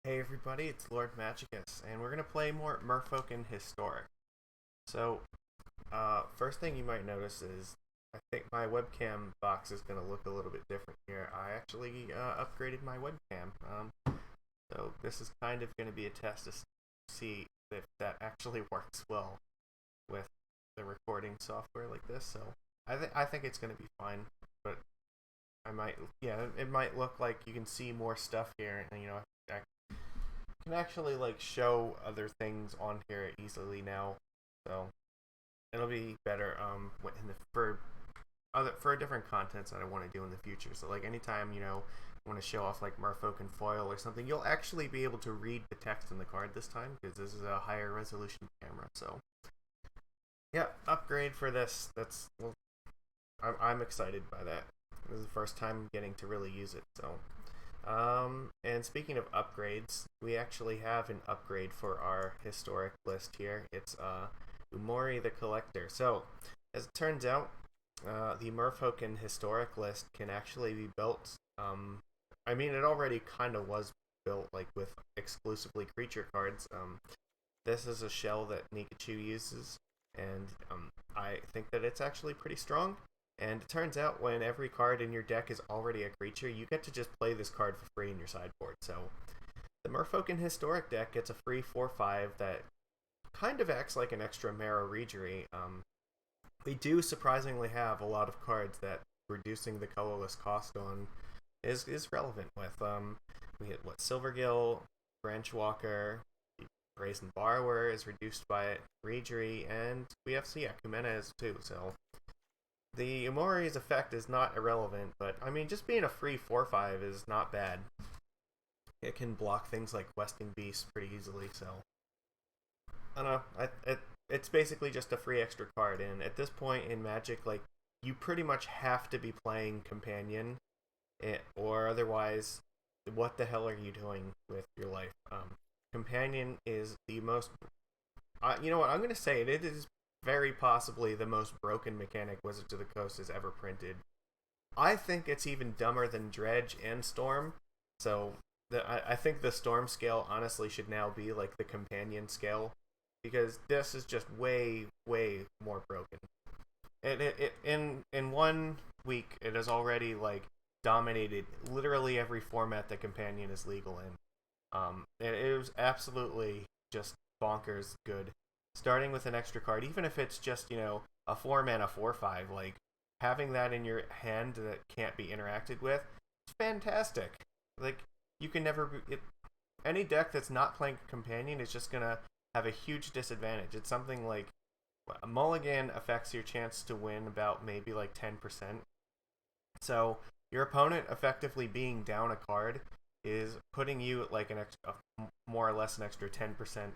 Hey everybody, it's Lord Magicus, and we're gonna play more Merfolk and Historic. So, first thing you might notice is I think my webcam box is gonna look a little bit different here. I actually upgraded my webcam, so this is kind of gonna be a test to see if that actually works well with the recording software like this. So, I think it's gonna be fine, but it might look like you can see more stuff here, and I can actually like show other things on here easily now, so it'll be better for different contents that I want to do in the future. So like anytime I want to show off like Merfolk and foil or something, you'll actually be able to read the text in the card this time because this is a higher resolution camera. So yeah, upgrade for this. I'm excited by that. This is the first time getting to really use it. So and speaking of upgrades, we actually have an upgrade for our historic list here. It's Umori the Collector. So, as it turns out, the Merfolk and historic list can actually be built. I mean, it already kind of was built, like with exclusively creature cards. This is a shell that Nikachu uses, and I think that it's actually pretty strong. And it turns out when every card in your deck is already a creature, you get to just play this card for free in your sideboard. So the Merfolk and Historic deck gets a free 4/5 that kind of acts like an extra Marrow Regery. We do surprisingly have a lot of cards that reducing the colorless cost on is relevant with. We hit Silvergill, Branchwalker, Brazen Borrower is reduced by it, Regery, and we have Kumenez too, so the Umori's effect is not irrelevant, but I mean, just being a free 4/5 is not bad. It can block things like Questing Beast pretty easily, so I don't know. It's basically just a free extra card, and at this point in Magic, like you pretty much have to be playing Companion, or otherwise, what the hell are you doing with your life? Companion is the most. You know what? I'm gonna say it. It is very possibly the most broken mechanic Wizards of the Coast has ever printed. I think it's even dumber than Dredge and Storm. So I think the Storm scale honestly should now be like the Companion scale, because this is just way, way more broken. In 1 week, it has already like dominated literally every format that Companion is legal in. It was absolutely just bonkers good. Starting with an extra card, even if it's just, a 4-mana 4/5, like, having that in your hand that can't be interacted with, it's fantastic. Like, you can never any deck that's not playing Companion is just gonna have a huge disadvantage. It's something like, a mulligan affects your chance to win about maybe like 10%. So, your opponent effectively being down a card is putting you at like more or less an extra 10%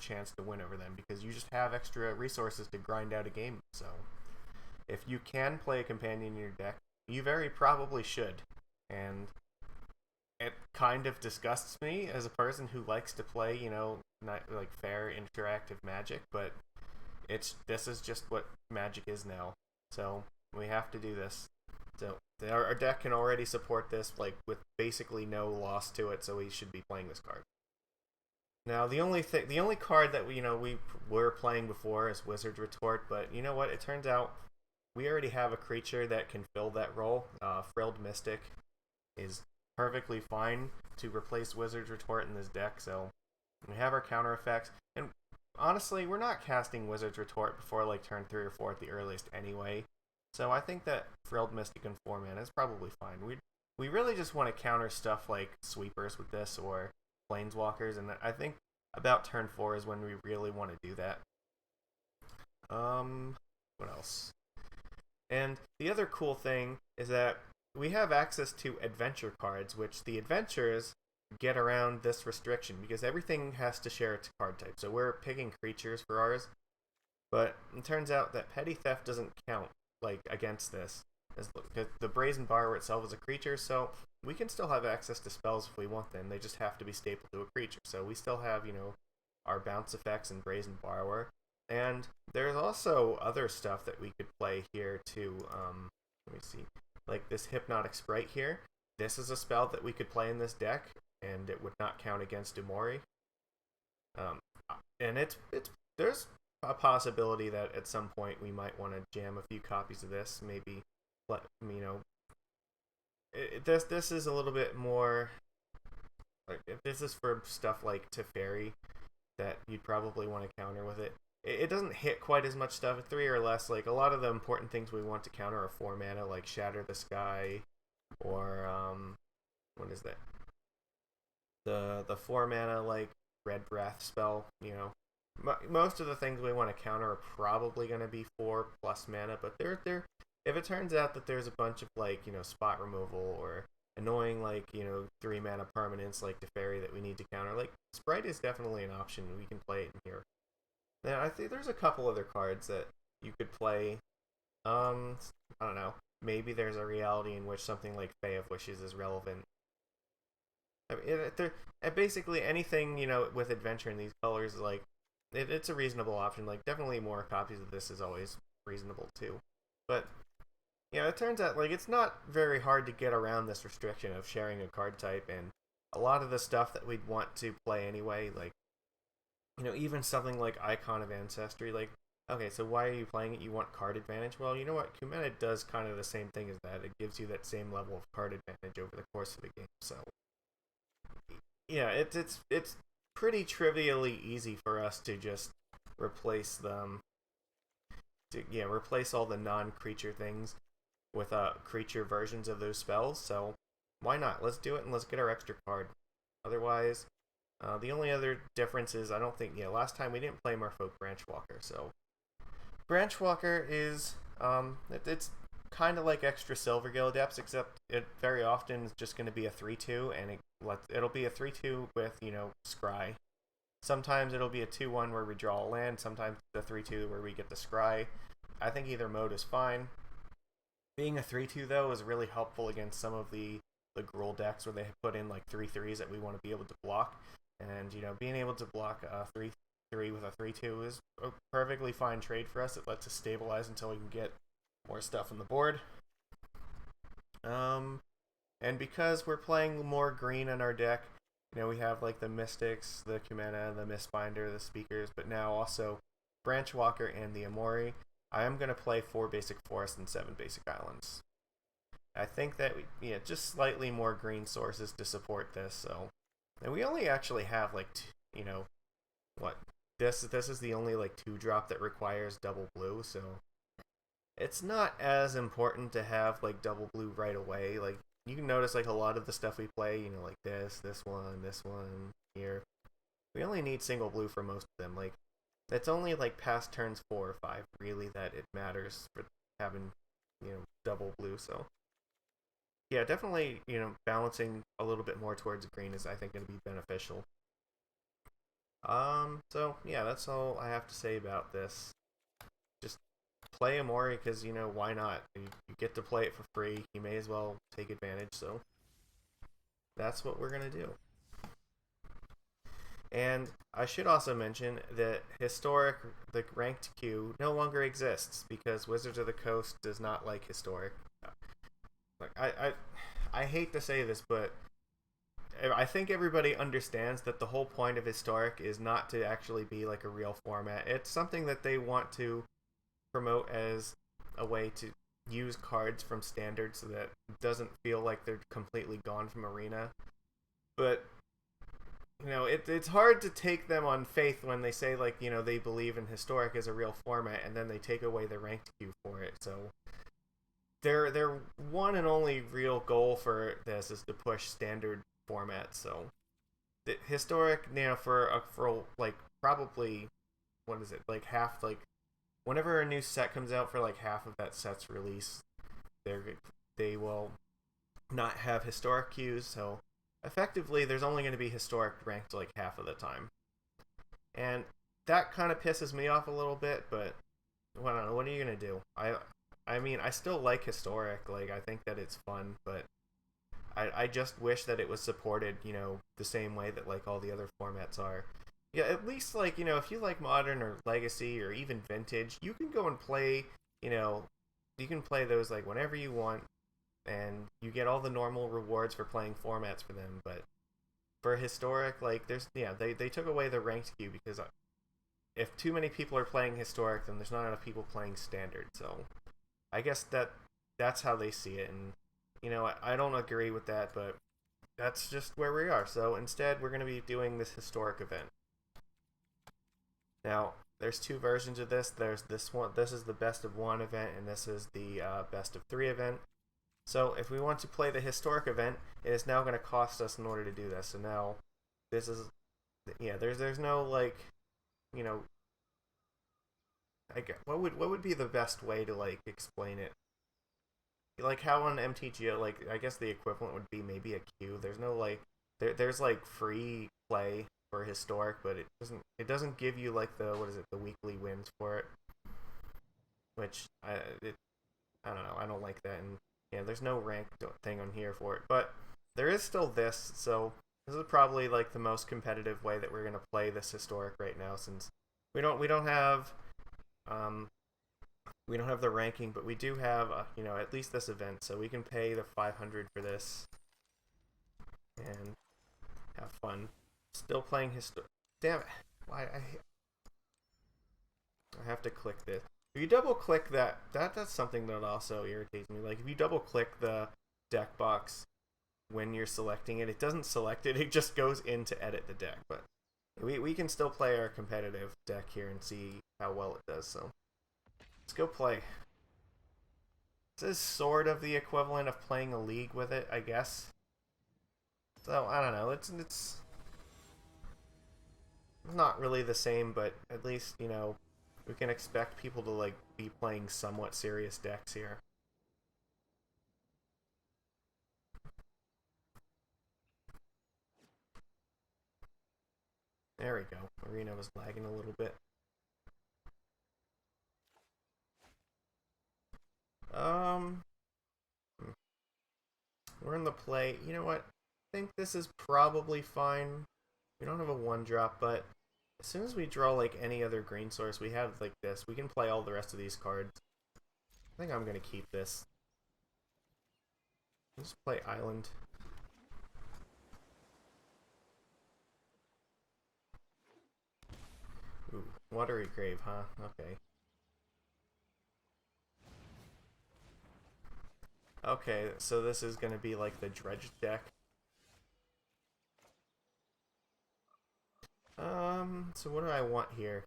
chance to win over them, because you just have extra resources to grind out a game. So if you can play a Companion in your deck, you very probably should. And it kind of disgusts me as a person who likes to play not like fair interactive Magic, but this is just what Magic is now, so we have to do this. So our deck can already support this, like with basically no loss to it, so we should be playing this card. Now the only card that we were playing before is Wizard's Retort, but you know what? It turns out we already have a creature that can fill that role. Frilled Mystic is perfectly fine to replace Wizard's Retort in this deck, so we have our counter effects. And honestly, we're not casting Wizard's Retort before like turn 3 or 4 at the earliest anyway. So I think that Frilled Mystic and 4-mana is probably fine. We really just want to counter stuff like Sweepers with this, or Planeswalkers, and I think about turn 4 is when we really want to do that. What else? And the other cool thing is that we have access to adventure cards, which the adventures get around this restriction, because everything has to share its card type. So we're picking creatures for ours, but it turns out that Petty Theft doesn't count like against this, as the Brazen Borrower itself is a creature, so we can still have access to spells if we want them. They just have to be stapled to a creature. So we still have our bounce effects and Brazen Borrower, and there's also other stuff that we could play here too. Let me see, like this Hypnotic Sprite here. This is a spell that we could play in this deck. and it would not count against Umori. Um, and there's a possibility that at some point we might want to jam a few copies of this. Maybe, this is a little bit more like if this is for stuff like Teferi that you'd probably want to counter with it. It doesn't hit quite as much stuff at 3 or less. Like a lot of the important things we want to counter are 4 mana, like Shatter the Sky, or what is that? The 4 mana like Red Breath spell. Most of the things we want to counter are probably going to be 4+ mana, but they're if it turns out that there's a bunch of like spot removal or annoying like 3 mana permanents like Teferi that we need to counter, like Sprite is definitely an option. We can play it in here. Now I think there's a couple other cards that you could play. I don't know. Maybe there's a reality in which something like Fae of Wishes is relevant. I mean, basically anything with adventure in these colors, like it's a reasonable option. Like definitely more copies of this is always reasonable too. But it turns out like it's not very hard to get around this restriction of sharing a card type, and a lot of the stuff that we'd want to play anyway, like even something like Icon of Ancestry, like okay, so why are you playing it? You want card advantage? Well, you know what? Kumena does kind of the same thing as that. It gives you that same level of card advantage over the course of the game. So yeah, it's pretty trivially easy for us to just replace them. Replace all the non-creature things with creature versions of those spells. So why not? Let's do it and let's get our extra card. Otherwise, the only other difference is I don't think last time we didn't play Merfolk Branchwalker. So Branchwalker is it's kind of like extra Silvergill Adepts, except it very often is just going to be a 3/2, and it'll be a 3/2 with Scry. Sometimes it'll be a 2/1 where we draw a land. Sometimes it's a 3/2 where we get the Scry. I think either mode is fine. Being a 3/2 though is really helpful against some of the Gruul decks where they put in like 3/3s that we want to be able to block, and being able to block a 3/3 with a 3/2 is a perfectly fine trade for us. It lets us stabilize until we can get more stuff on the board. And because we're playing more green in our deck, we have like the Mystics, the Kumena, the Mistbinder, the Speakers, but now also Branchwalker and the Umori. I am going to play 4 basic forests and 7 basic islands. I think that just slightly more green sources to support this. So, and we only actually have like this is the only like 2-drop that requires double blue. So it's not as important to have like double blue right away. Like you can notice like a lot of the stuff we play, like this one here. We only need single blue for most of them. Like it's only like past turns 4 or 5 really that it matters for having double blue. So yeah, definitely balancing a little bit more towards green is I think going to be beneficial. So yeah, that's all I have to say about this. Just play Umori because why not? You get to play it for free. You may as well take advantage. So that's what we're gonna do. And I should also mention that Historic, the ranked queue, no longer exists because Wizards of the Coast does not like Historic. Like I hate to say this, but I think everybody understands that the whole point of Historic is not to actually be like a real format. It's something that they want to promote as a way to use cards from Standard so that it doesn't feel like they're completely gone from Arena. But it's hard to take them on faith when they say like they believe in Historic as a real format and then they take away the ranked queue for it. So their one and only real goal for this is to push Standard format. So the Historic for like probably what is it like half like whenever a new set comes out for like half of that set's release, they will not have Historic queues. So effectively, there's only going to be Historic ranked like half of the time. And that kind of pisses me off a little bit, but I don't know, what are you going to do? I mean, I still like Historic, like, I think that it's fun, but I just wish that it was supported, the same way that, like, all the other formats are. Yeah, at least, like, if you like Modern or Legacy or even Vintage, you can go and play, you can play those, like, whenever you want, and you get all the normal rewards for playing formats for them, but for historic, like there's yeah they took away the ranked queue because if too many people are playing historic, then there's not enough people playing standard. So I guess that's how they see it, and I don't agree with that, but that's just where we are. So instead, we're going to be doing this historic event. Now, there's two versions of this. There's this one. This is the best of one event, and this is the best of three event. So if we want to play the historic event, it is now going to cost us in order to do this. So now, this is yeah. There's no like, you know, what would be the best way to like explain it? Like how on MTGO, like I guess the equivalent would be maybe a queue. There's no like there's like free play for historic, but it doesn't give you like the what is it the weekly wins for it, which I don't know, I don't like that. And yeah, there's no ranked thing on here for it, but there is still this. So this is probably like the most competitive way that we're gonna play this historic right now, since we don't have um we don't have the ranking, but we do have at least this event, so we can pay the 500 for this and have fun. Still playing historic. Damn it! Why I have to click this. If you double click that's something that also irritates me. Like if you double click the deck box when you're selecting it, it doesn't select it. It just goes in to edit the deck. But we can still play our competitive deck here and see how well it does. So let's go play. This is sort of the equivalent of playing a league with it, I guess. So I don't know. It's not really the same, but at least we can expect people to like be playing somewhat serious decks here. There we go. Arena was lagging a little bit. Um, we're in the play. You know what? I think this is probably fine. We don't have a one drop, but as soon as we draw like any other green source, we have like this. We can play all the rest of these cards. I think I'm gonna keep this. Let's play Island. Ooh, Watery Grave, huh? Okay. Okay, so this is gonna be like the dredge deck. So what do I want here?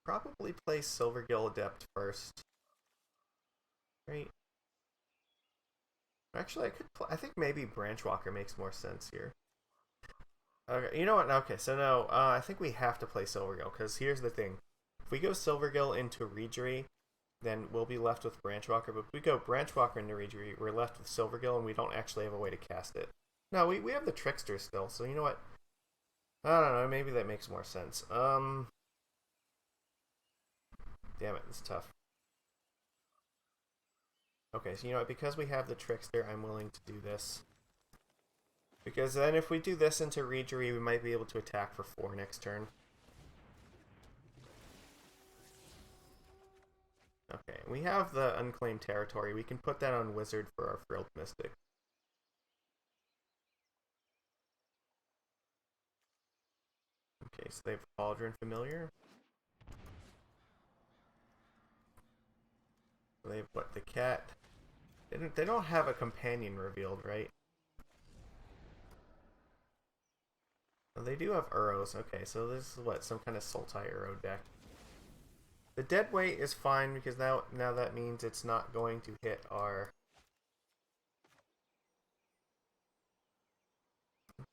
Probably play Silvergill Adept first. Right? Actually, I think maybe Branchwalker makes more sense here. Okay, you know what? Okay, so no, I think we have to play Silvergill, because here's the thing. If we go Silvergill into Reejerey, then we'll be left with Branchwalker, but if we go Branchwalker into Reejerey, we're left with Silvergill, and we don't actually have a way to cast it. No, we have the Trickster still, so you know what? I don't know, maybe that makes more sense. Damn it, it's tough. Okay, so you know what? Because we have the Trickster, I'm willing to do this. Because then if we do this into Reejerey, we might be able to attack for 4 next turn. Okay, we have the Unclaimed Territory. We can put that on Wizard for our Frilled Mystic. Okay, so they have Cauldron Familiar. They have what? The cat. They don't have a companion revealed, right? Oh, they do have Uros. Okay, so this is what, some kind of Sultai Uro deck. The dead weight is fine because now that means it's not going to hit our.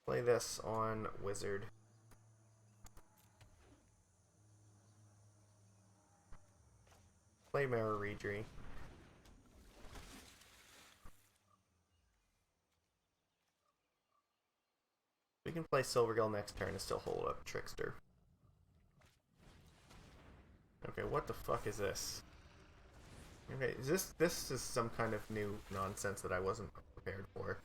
Play this on Wizard. Play Mirror Reejerey. We can play Silvergill next turn and still hold up Trickster. Okay, what the fuck is this? Okay, this is some kind of new nonsense that I wasn't prepared for.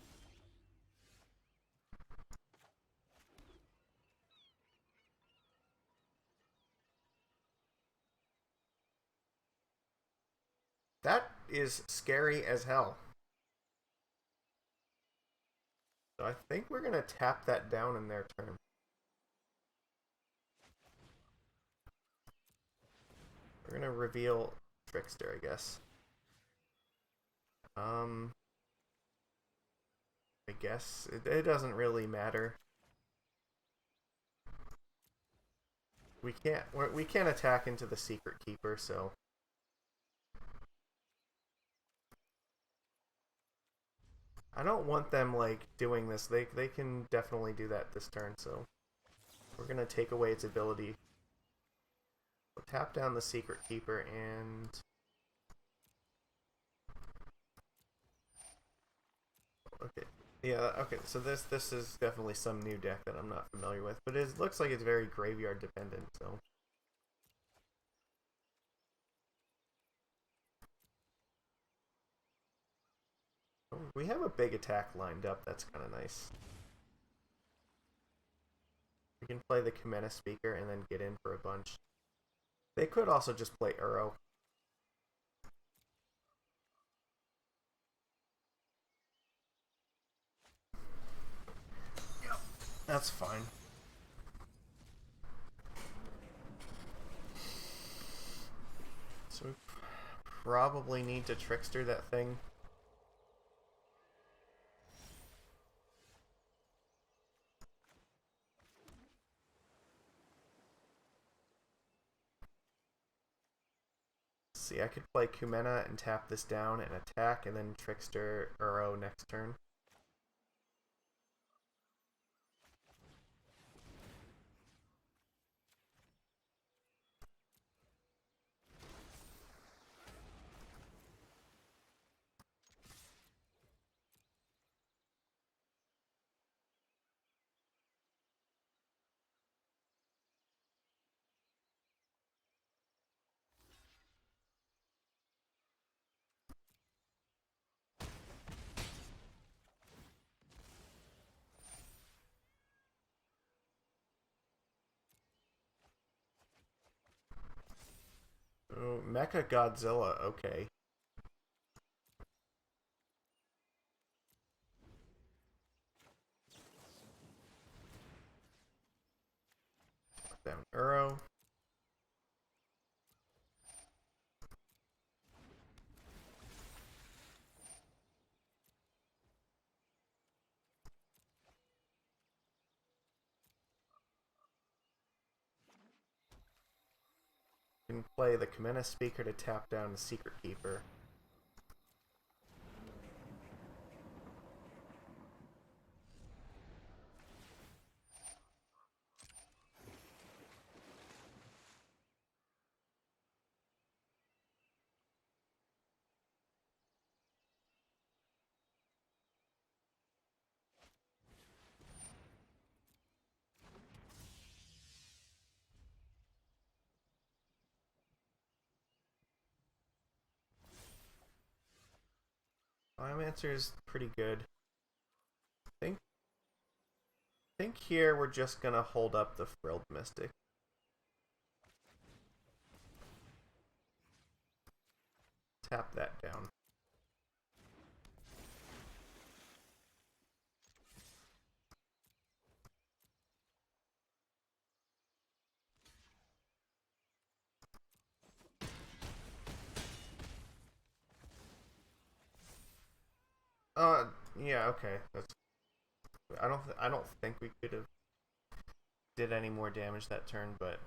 That is scary as hell. So I think we're gonna tap that down in their turn. We're gonna reveal Trickster, I guess. I guess it doesn't really matter. We can't attack into the Secret Keeper, so I don't want them like doing this. They can definitely do that this turn, so we're gonna take away its ability. We'll tap down the Secret Keeper and okay. Yeah, okay, so this is definitely some new deck that I'm not familiar with, but it looks like it's very graveyard dependent, so we have a big attack lined up. That's kind of nice. We can play the Kamena Speaker and then get in for a bunch. They could also just play Uro. Yep, that's fine. So we probably need to Trickster that thing. See, I could play Kumena and tap this down and attack, and then Trickster Uro next turn. Oh, Mecha Godzilla, okay. Down Uro. You can play the Kamena Speaker to tap down the Secret Keeper. Answer is pretty good. I think here we're just gonna hold up the Frilled Mystic. Tap that down. Yeah, okay. That's. I don't think we could have did any more damage that turn, but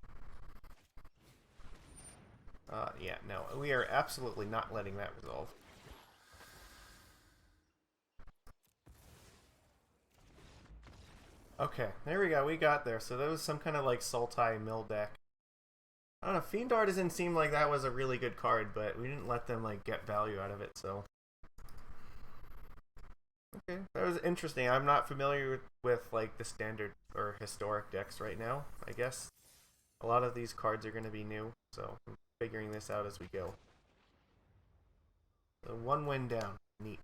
yeah, no, we are absolutely not letting that resolve. Okay, there we go. We got there. So that was some kind of like Sultai mill deck. I don't know. Fiend Artisan seemed like that was a really good card, but we didn't let them like get value out of it. So okay, that was interesting. I'm not familiar with like the standard or historic decks right now. I guess a lot of these cards are going to be new, so I'm figuring this out as we go. So one win down. Neat.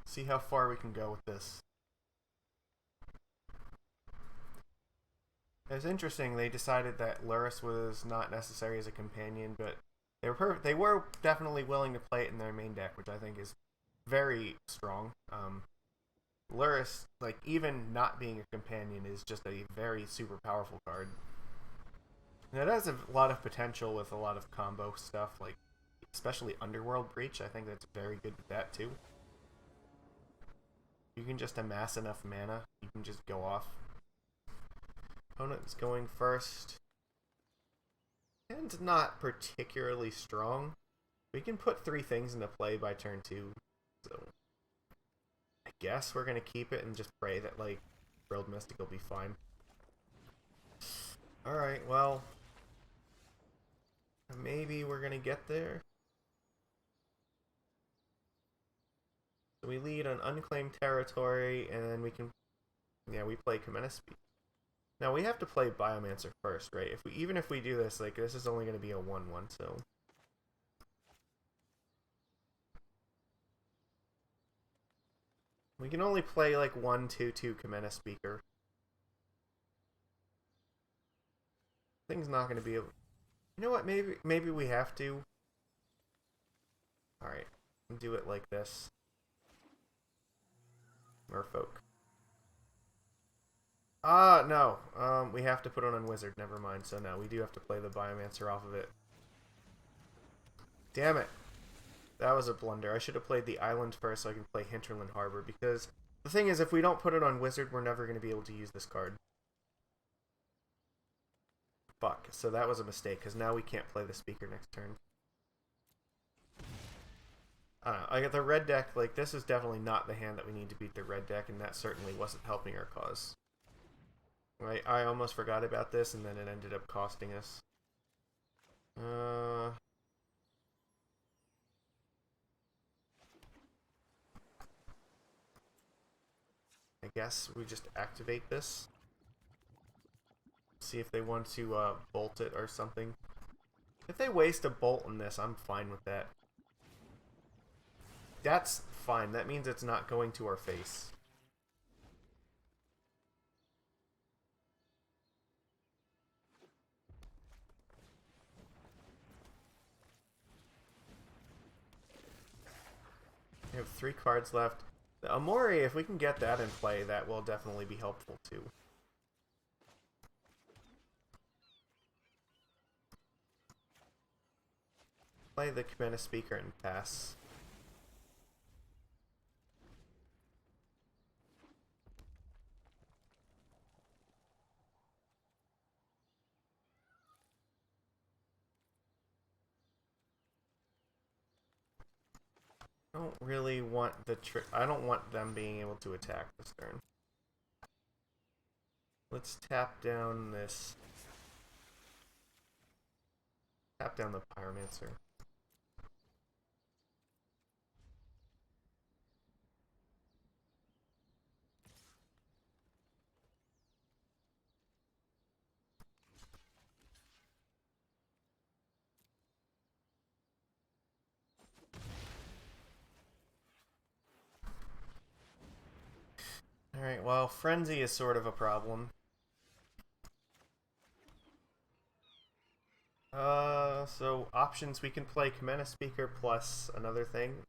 See how far we can go with this. It's interesting. They decided that Luris was not necessary as a companion, but they were definitely willing to play it in their main deck, which I think is very strong. Luris, like, even not being a companion is just a very super powerful card. And it has a lot of potential with a lot of combo stuff, like, especially Underworld Breach. I think that's very good with that, too. You can just amass enough mana, you can just go off. Opponent's going first. And not particularly strong. We can put 3 things into play by turn 2, so I guess we're gonna keep it and just pray that, like, World Mystic will be fine. Alright, well, maybe we're gonna get there. So we lead on unclaimed territory, and then we can, yeah, we play Kamena Speed. Now we have to play Biomancer first, right? Even if we do this, like, this is only gonna be a 1/1, so. We can only play like 1/2/2 Kamena Speaker. Thing's not gonna be able. You know what? Maybe we have to. All right, do it like this. Merfolk. No. We have to put it on Wizard. Never mind. So no, we do have to play the Biomancer off of it. Damn it. That was a blunder. I should have played the island first so I can play Hinterland Harbor, because the thing is, if we don't put it on Wizard, we're never going to be able to use this card. Fuck. So that was a mistake, because now we can't play the Speaker next turn. I don't know. I got the red deck. Like, this is definitely not the hand that we need to beat the red deck, and that certainly wasn't helping our cause. Right? I almost forgot about this, and then it ended up costing us. I guess we just activate this. See if they want to bolt it or something. If they waste a bolt on this, I'm fine with that. That's fine. That means it's not going to our face. We have 3 cards left. The Amori, if we can get that in play, that will definitely be helpful too. Play the Kamena Speaker and pass. I don't really want the I don't want them being able to attack this turn. Let's tap down this. Tap down the Pyromancer. Alright, well, Frenzy is sort of a problem. So options, we can play Kamena Speaker plus another thing.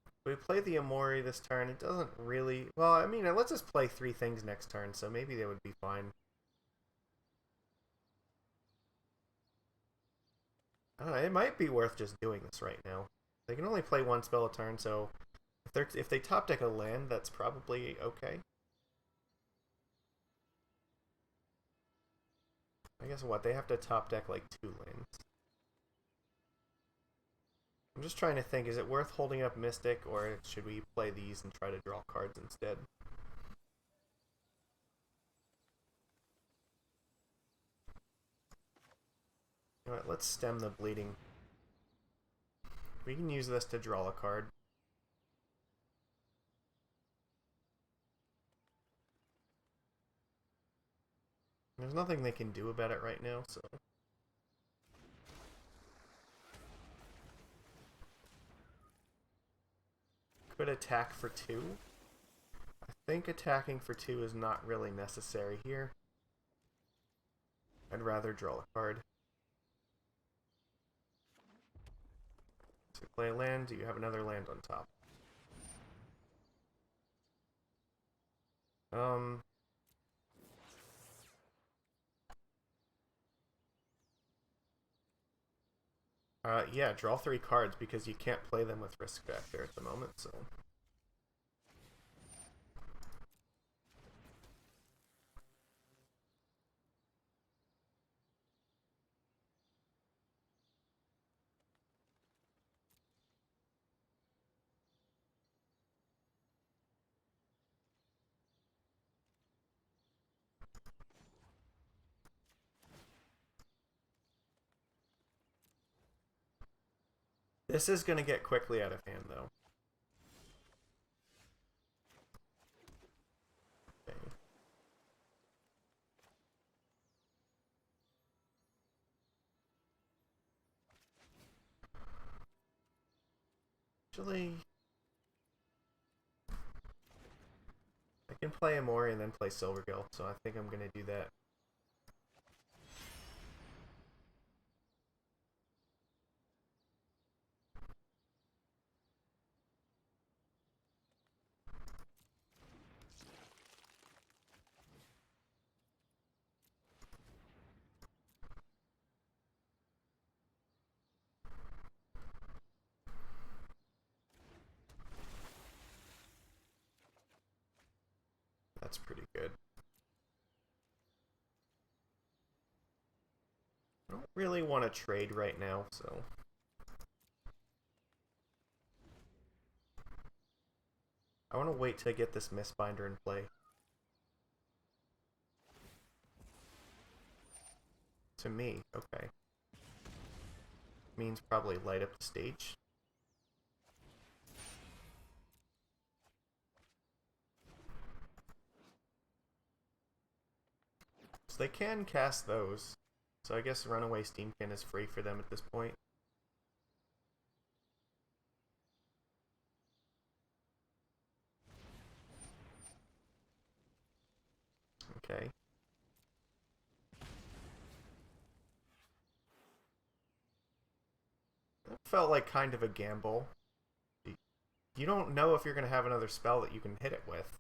If we play the Amori this turn, it doesn't really... Well, I mean, it lets us play 3 things next turn, so maybe they would be fine. I don't know, it might be worth just doing this right now. They can only play 1 spell a turn, so if they top deck a land, that's probably okay. I guess what? They have to top deck like 2 lands. I'm just trying to think, is it worth holding up Mystic, or should we play these and try to draw cards instead? You know what, let's stem the bleeding. We can use this to draw a card. There's nothing they can do about it right now, so... Could attack for 2. I think attacking for 2 is not really necessary here. I'd rather draw a card. So play a land, do you have another land on top? Um, yeah, draw 3 cards because you can't play them with risk factor at the moment, so... This is going to get quickly out of hand, though. Okay. Actually, I can play Amori and then play Silvergill, so I think I'm going to do that. That's pretty good. I don't really want to trade right now, so... I want to wait till I get this Mistbinder in play. To me, okay. Means probably light up the stage. So they can cast those. So I guess Runaway Steamkin is free for them at this point. Okay. That felt like kind of a gamble. You don't know if you're going to have another spell that you can hit it with.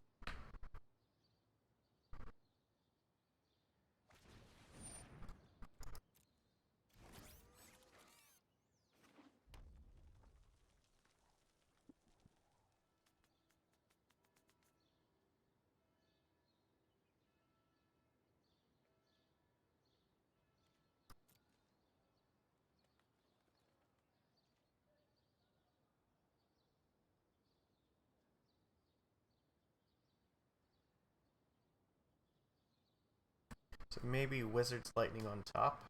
So maybe Wizard's Lightning on top.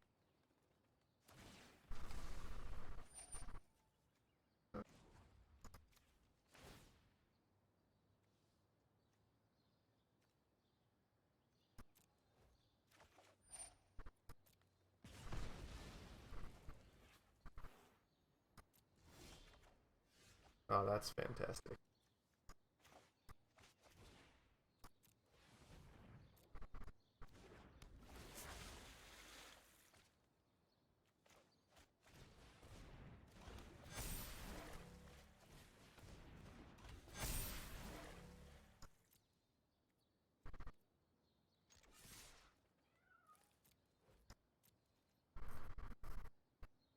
Oh, that's fantastic.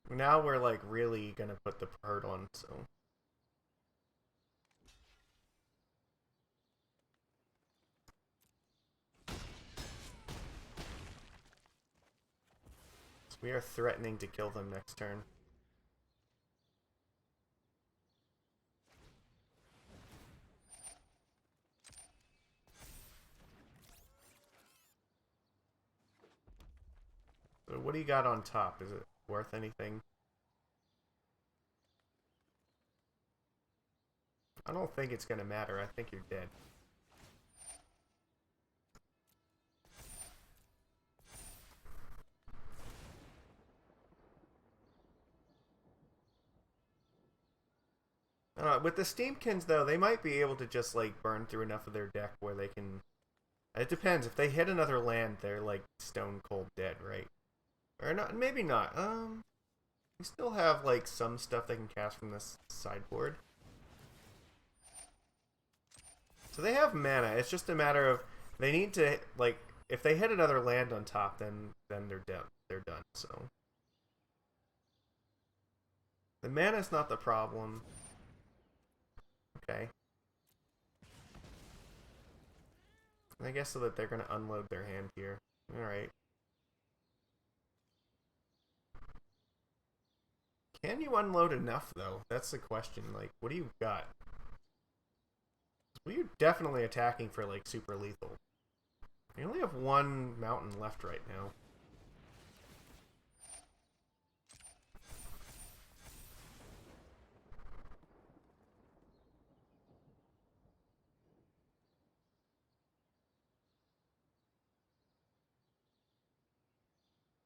Now we're like really gonna put the hurt on, so... So we are threatening to kill them next turn. So what do you got on top? Is it worth anything? I don't think it's gonna matter. I think you're dead. With the Steamkins, though, they might be able to just, like, burn through enough of their deck where they can... It depends. If they hit another land, they're, like, stone cold dead, right? Or not, maybe not. We still have, like, some stuff they can cast from this sideboard. So they have mana. It's just a matter of They need to, like, if they hit another land on top, then they're done. They're done. So the mana's not the problem. Okay. I guess so that they're gonna unload their hand here. All right. Can you unload enough though? That's the question. Like, what do you got? Well, you're definitely attacking for like super lethal. You only have one mountain left right now.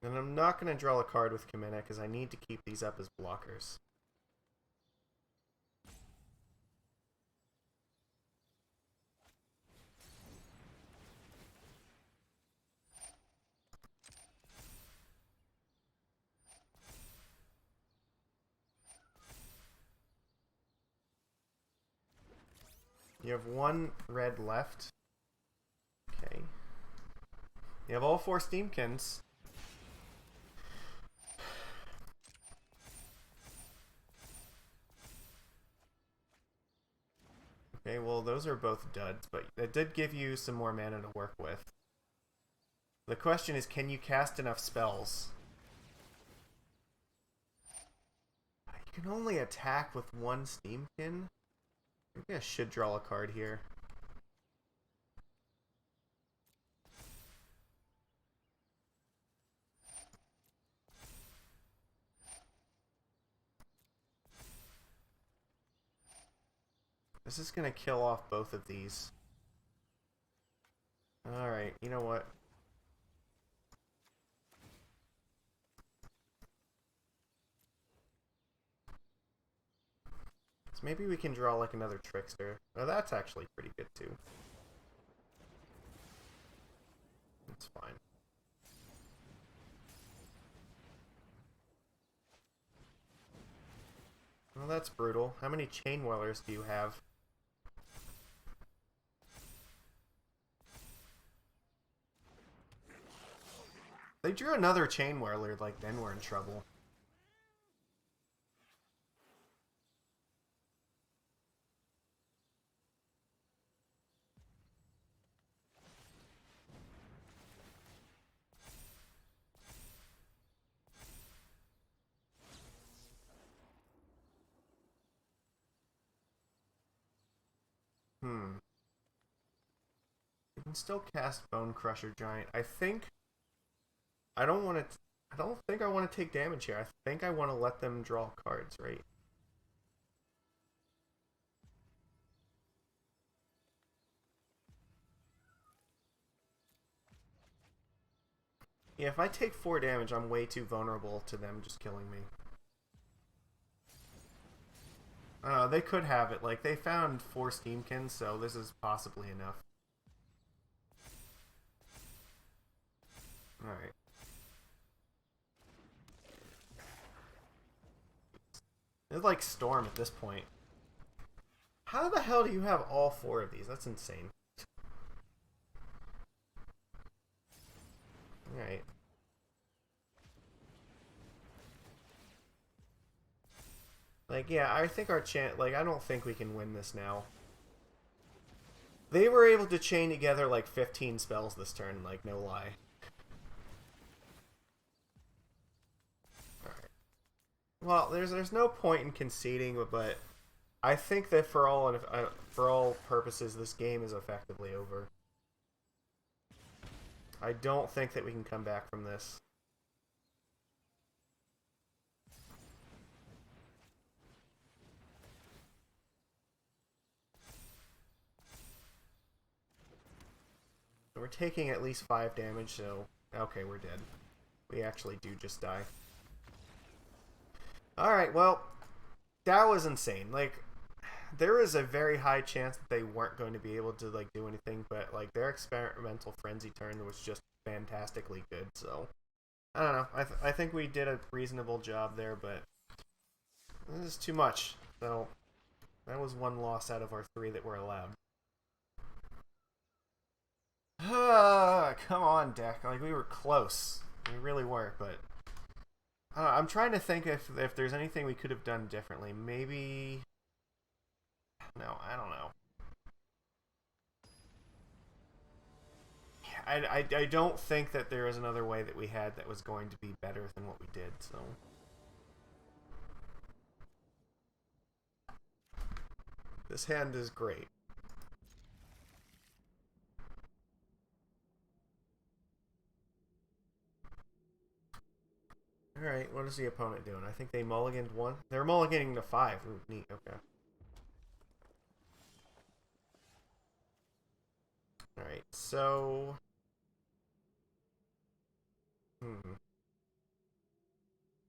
And I'm not going to draw a card with Kamina because I need to keep these up as blockers. You have one red left. Okay. You have all four Steamkins. Okay, well, those are both duds, but it did give you some more mana to work with. The question is, can you cast enough spells? You can only attack with one Steamkin? Maybe I should draw a card here. This is going to kill off both of these. Alright, you know what? So maybe we can draw like another Trickster. Oh, that's actually pretty good too. That's fine. Well, that's brutal. How many Chain Whalers do you have? They drew another Chain Whirler, like, then we're in trouble. You can still cast Bone Crusher Giant. I think... I don't want to... I don't think I want to take damage here. I think I want to let them draw cards, right? Yeah, if I take 4 damage, I'm way too vulnerable to them just killing me. They could have it. Like, they found 4 Steamkins, so this is possibly enough. Alright. It's like Storm at this point. How the hell do you have all 4 of these? That's insane. Alright. Like, yeah, I think our chance... Like, I don't think we can win this now. They were able to chain together, like, 15 spells this turn, like, no lie. Alright. Well, there's no point in conceding, but I think that for all purposes, this game is effectively over. I don't think that we can come back from this. We're taking at least 5 damage, so... Okay, we're dead. We actually do just die. Alright, well... That was insane. Like, there is a very high chance that they weren't going to be able to, like, do anything, but, like, their experimental frenzy turn was just fantastically good, so... I don't know. I think we did a reasonable job there, but... This is too much. So, that was one loss out of our 3 that were allowed. come on, deck. Like, we were close. We really were, but... I don't know, I'm trying to think if there's anything we could have done differently. Maybe... No, I don't know. I don't think that there was another way that we had that was going to be better than what we did, so... This hand is great. Alright, what is the opponent doing? I think they mulliganed one. They're mulliganing to 5. Ooh, neat, okay. Alright, so... I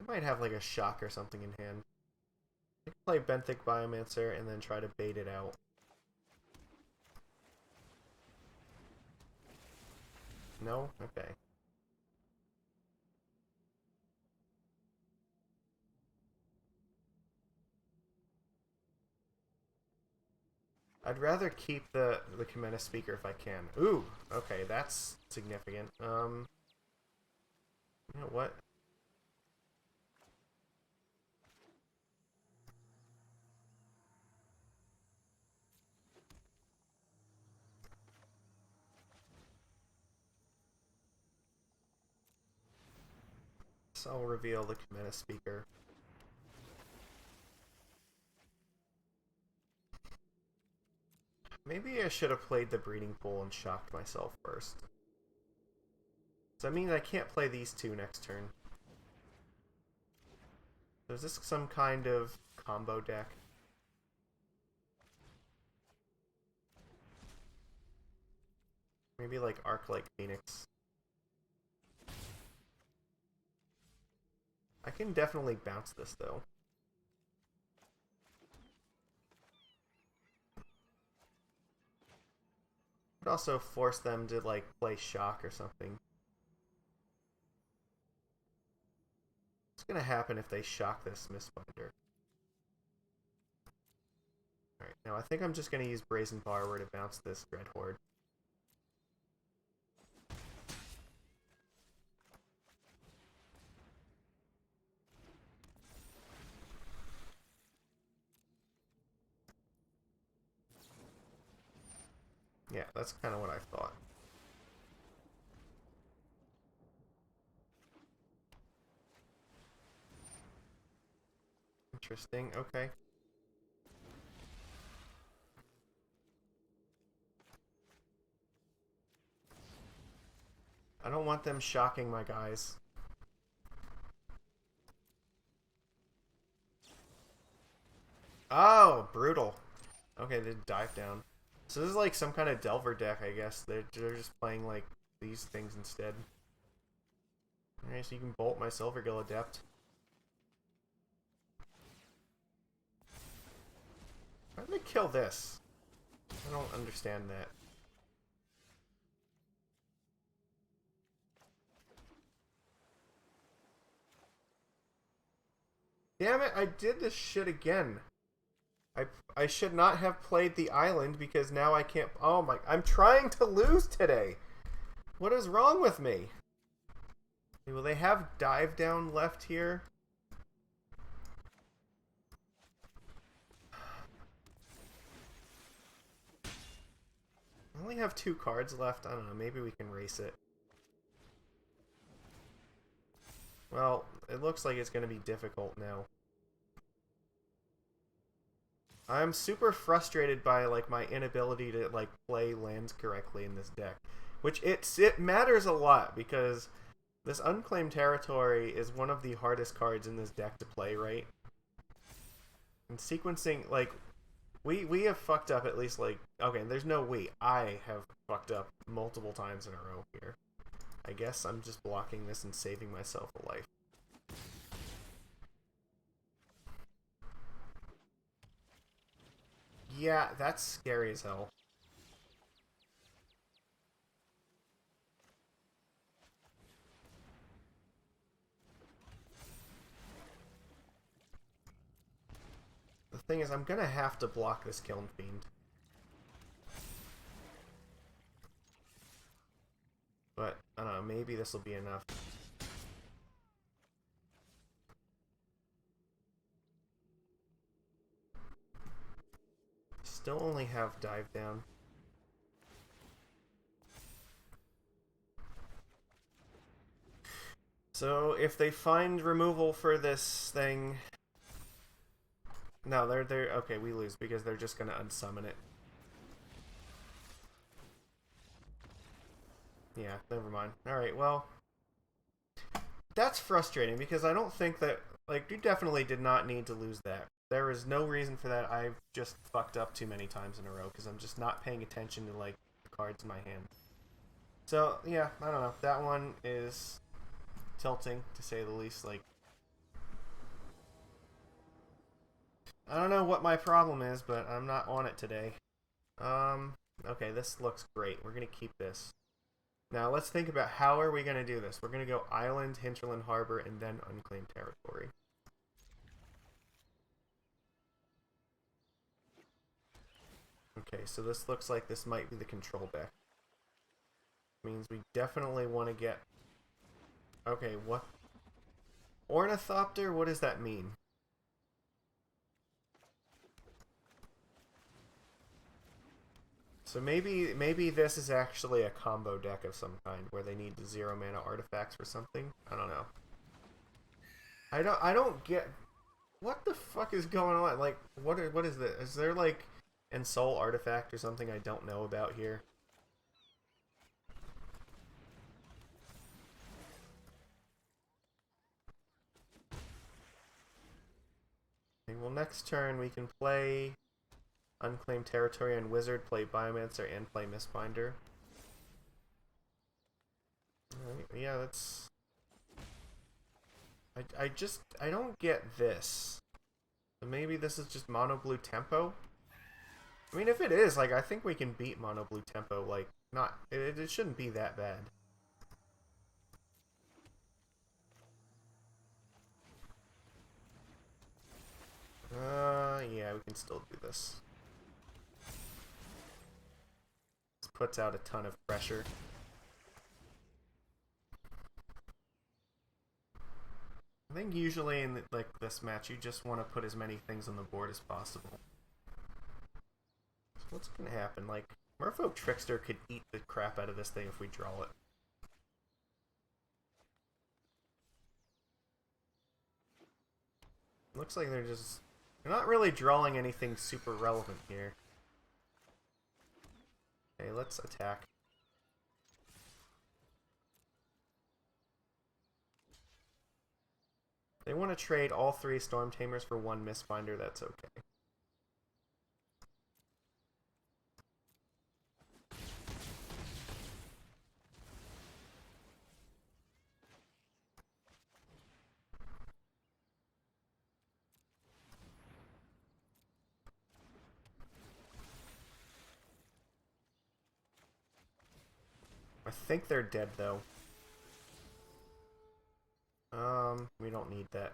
might have like a shock or something in hand. I can play Benthic Biomancer and then try to bait it out. No? Okay. I'd rather keep the Kamena speaker if I can. Ooh, okay, that's significant. You know what? So I'll reveal the Kamena speaker. Maybe I should have played the breeding pool and shocked myself first. So that means I can't play these two next turn. So is this some kind of combo deck? Maybe like Arc-like Phoenix. I can definitely bounce this though. Could also force them to like play shock or something. What's gonna happen if they shock this Mistbinder? Alright, now I think I'm just gonna use Brazen Borrower to bounce this Dread Horde. Yeah, that's kind of what I thought. Interesting, okay. I don't want them shocking my guys. Oh, brutal. Okay, they dive down. So this is like some kind of Delver deck, I guess. They're just playing like these things instead. Alright, so you can bolt my Silvergill Adept. Why did they kill this? I don't understand that. Damn it, I did this shit again. I should not have played the island because now I can't... Oh my... I'm trying to lose today. What is wrong with me? Will they have dive down left here? I only have 2 cards left. I don't know. Maybe we can race it. Well, it looks like it's going to be difficult now. I'm super frustrated by like my inability to like play lands correctly in this deck, which it matters a lot because this Unclaimed Territory is one of the hardest cards in this deck to play right. And sequencing, like, we have fucked up at least like, okay, there's no we. I have fucked up multiple times in a row here. I guess I'm just blocking this and saving myself a life. Yeah, that's scary as hell. The thing is, I'm gonna have to block this Kiln Fiend. But, I don't know, maybe this will be enough. Still only have dive down. So if they find removal for this thing, no, they're okay. We lose because they're just gonna unsummon it. Yeah, never mind. All right, well, that's frustrating because I don't think that you definitely did not need to lose that. There is no reason for that. I've just fucked up too many times in a row because I'm just not paying attention to the cards in my hand. So yeah, I don't know. That one is tilting, to say the least. I don't know what my problem is, but I'm not on it today. Okay, this looks great. We're gonna keep this. Now let's think about how are we gonna do this. We're gonna go Island, Hinterland Harbor, and then Unclaimed Territory. Okay, so this looks like this might be the control deck. Means we definitely want to get... Okay, what? Ornithopter? What does that mean? So maybe this is actually a combo deck of some kind where they need 0 mana artifacts for something. I don't know. I don't get what the fuck is going on. What is this? Is there an soul artifact or something I don't know about here? Okay, well, next turn we can play Unclaimed Territory and Wizard, play Biomancer, and play Mistbinder. Alright, yeah, that's... I don't get this. Maybe this is just mono blue tempo? I mean, if it is, I think we can beat mono blue tempo, it shouldn't be that bad. Yeah, we can still do this. This puts out a ton of pressure. I think usually in this match, you just want to put as many things on the board as possible. So what's gonna happen? Merfolk Trickster could eat the crap out of this thing if we draw it. Looks like they're not really drawing anything super relevant here. Okay, let's attack. They want to trade all 3 Storm Tamers for 1 Mistbinder, that's okay. I think they're dead, though. We don't need that.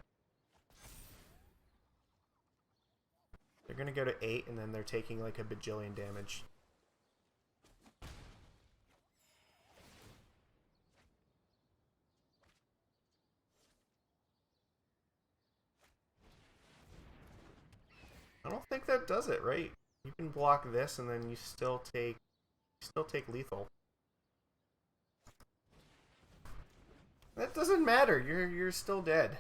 They're gonna go to 8, and then they're taking a bajillion damage. I don't think that does it, right? You can block this, and then you still take lethal. That doesn't matter. You're still dead.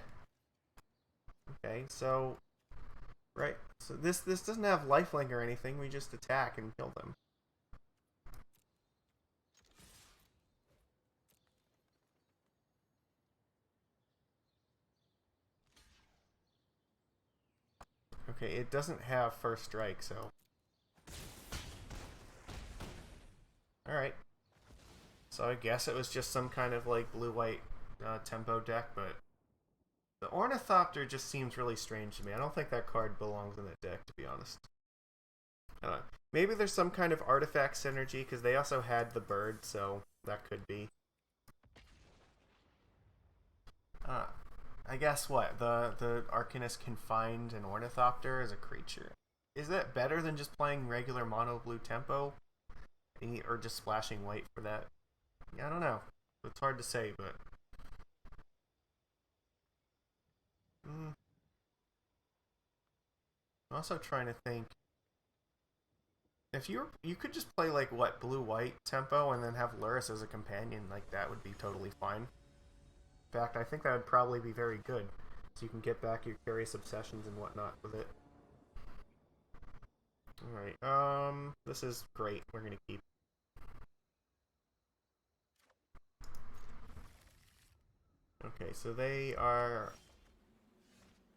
Okay, so right. So this doesn't have lifelink or anything. We just attack and kill them. Okay, it doesn't have first strike, so all right. So I guess it was just some kind of blue-white tempo deck, but the Ornithopter just seems really strange to me. I don't think that card belongs in that deck, to be honest. Maybe there's some kind of artifact synergy, because they also had the bird, so that could be. I guess what? The Arcanist can find an Ornithopter as a creature. Is that better than just playing regular mono blue tempo? Or just splashing white for that? Yeah, I don't know. It's hard to say, but I'm also trying to think. If you could just play like what blue-white tempo and then have Luris as a companion, like that would be totally fine. In fact, I think that would probably be very good, so you can get back your curious obsessions and whatnot with it. All right, this is great. We're gonna keep. Okay, so they are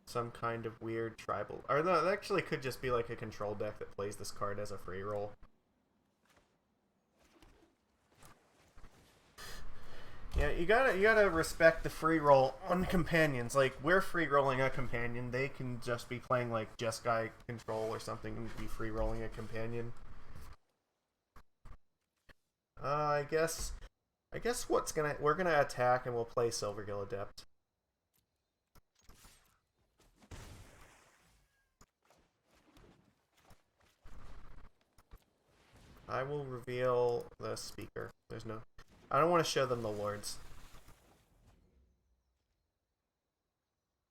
some kind of weird tribal. Or no, that actually could just be like a control deck that plays this card as a free roll. Yeah, you gotta respect the free roll on companions. Like we're free rolling a companion, they can just be playing like Jeskai control or something and be free rolling a companion. I guess we're gonna attack and we'll play Silvergill Adept. I will reveal the speaker. There's no. I don't want to show them the lords.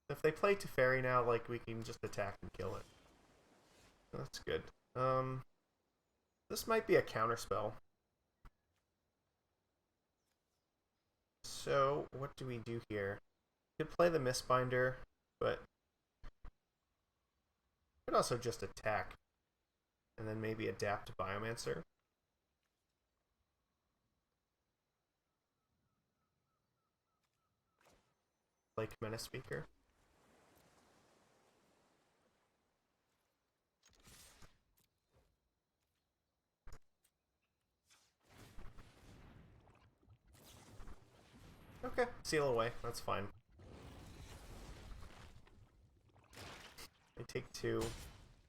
If they play Teferi now, like we can just attack and kill it. That's good. This might be a counterspell. So what do we do here? We could play the Mistbinder, but we could also just attack, and then maybe adapt to Biomancer. Like Menace Speaker. Okay, seal away. That's fine. We take 2.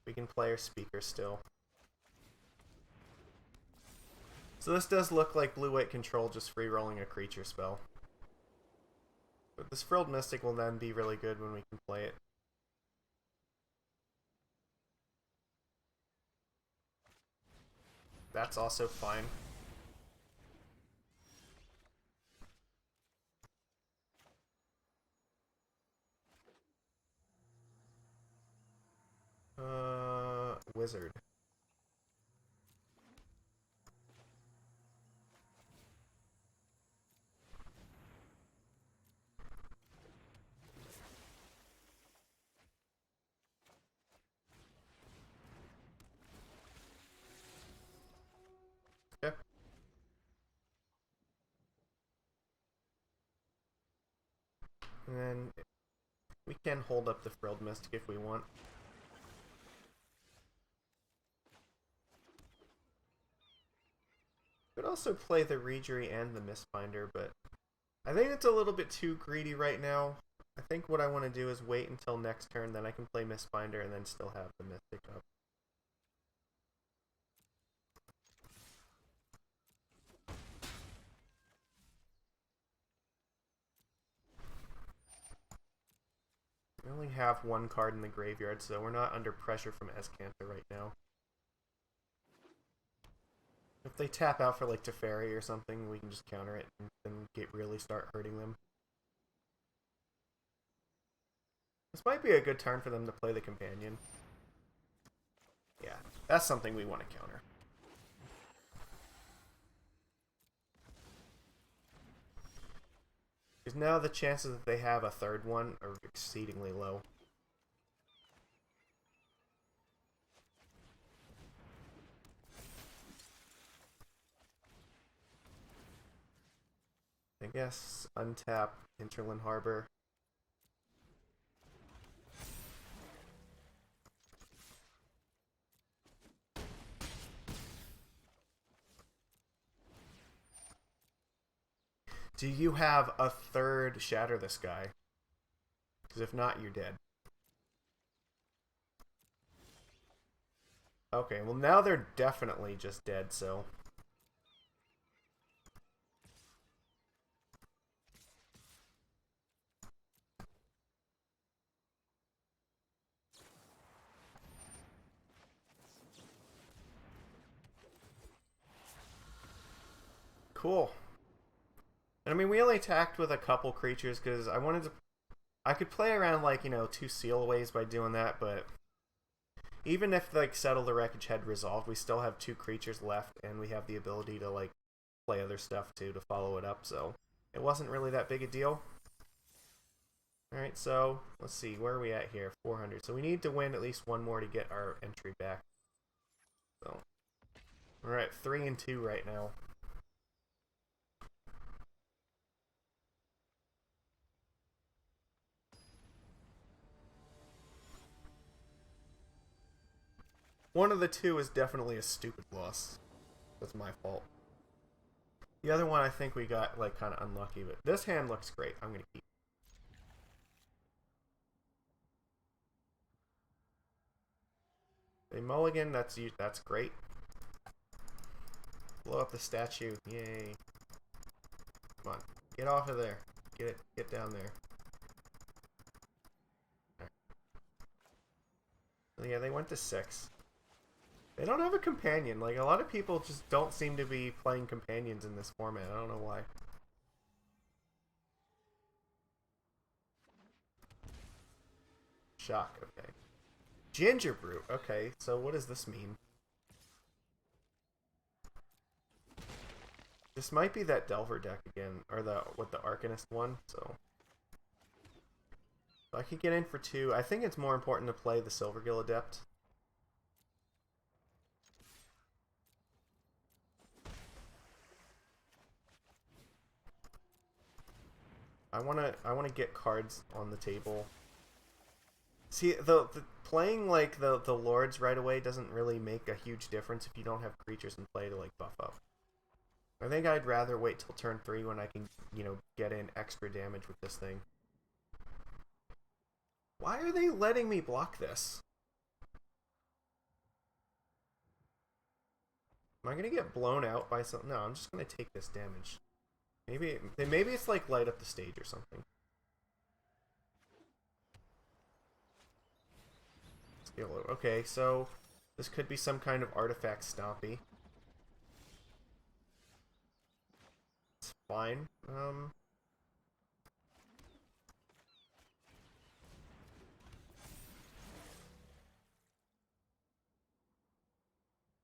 We can play our speaker still. So this does look like blue-white control just free-rolling a creature spell. But this Frilled Mystic will then be really good when we can play it. That's also fine. Wizard. Okay. And then we can hold up the Frilled Mystic if we want. Could also play the Reejerey and the Mistbinder, but I think it's a little bit too greedy right now. I think what I want to do is wait until next turn, then I can play Mistbinder and then still have the Mystic up. We only have 1 card in the graveyard, so we're not under pressure from Escanta right now. If they tap out for like Teferi or something, we can just counter it and really start hurting them. This might be a good turn for them to play the companion. Yeah, that's something we want to counter. Because now the chances that they have a third one are exceedingly low. I guess untap Hinterland Harbor. Do you have a third Shatter the Sky? Because if not, you're dead. Okay, well now they're definitely just dead, so... Cool. And I mean, we only attacked with a couple creatures because I wanted to. I could play around like, you know, 2 sealaways by doing that, but even if like Settle the Wreckage had resolved, we still have 2 creatures left, and we have the ability to like play other stuff too to follow it up. So it wasn't really that big a deal. All right, so let's see, where are we at here? 400. So we need to win at least 1 more to get our entry back. So we're at 3-2 right now. One of the 2 is definitely a stupid loss. That's my fault. The other one I think we got like kind of unlucky, but this hand looks great. I'm gonna keep. A mulligan, that's great. Blow up the statue, yay! Come on, get off of there. Get down there. Right. So yeah, they went to 6. They don't have a companion. Like, a lot of people just don't seem to be playing companions in this format. I don't know why. Shock, okay. Ginger Brew, okay. So what does this mean? This might be that Delver deck again, or the Arcanist one, so I could get in for 2. I think it's more important to play the Silvergill Adept. I wanna get cards on the table. See, the playing like the lords right away doesn't really make a huge difference if you don't have creatures in play to like buff up. I think I'd rather wait till turn 3 when I can, you know, get in extra damage with this thing. Why are they letting me block this? Am I gonna get blown out by something? No, I'm just gonna take this damage. Maybe it's like light up the stage or something. Okay, so this could be some kind of artifact stompy. It's fine.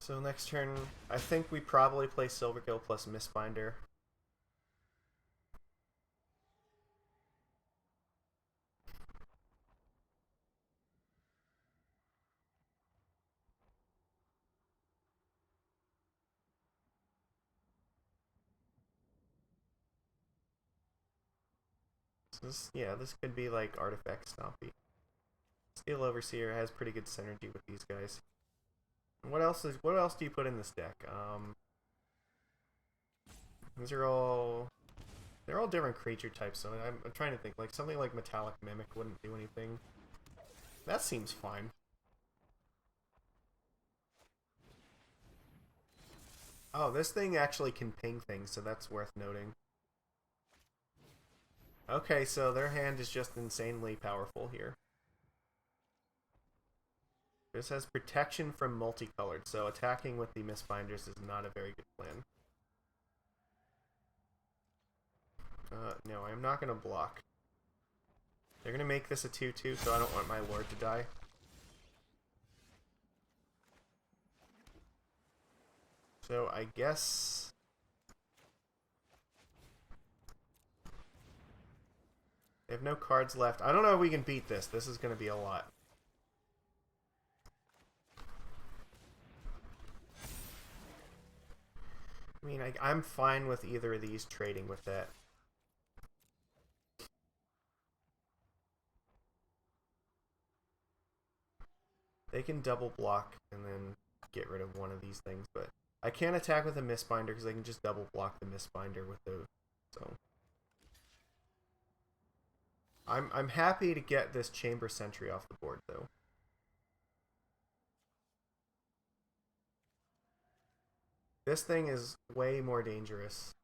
So next turn, I think we probably play Silvergill plus Mistbinder. So this could be like artifact stompy. Steel Overseer has pretty good synergy with these guys. And what else do you put in this deck? These are all different creature types, so I'm trying to think. Like something like Metallic Mimic wouldn't do anything. That seems fine. Oh, this thing actually can ping things, so that's worth noting. Okay, so their hand is just insanely powerful here. This has protection from multicolored, so attacking with the Mistbinders is not a very good plan. No, I'm not going to block. They're going to make this a 2-2, so I don't want my Lord to die. So I guess... they have no cards left. I don't know if we can beat this. This is going to be a lot. I mean, I'm fine with either of these trading with that. They can double block and then get rid of one of these things, but I can't attack with a Mistbinder because I can just double block the Mistbinder with the... so... I'm happy to get this Chamber Sentry off the board, though. This thing is way more dangerous.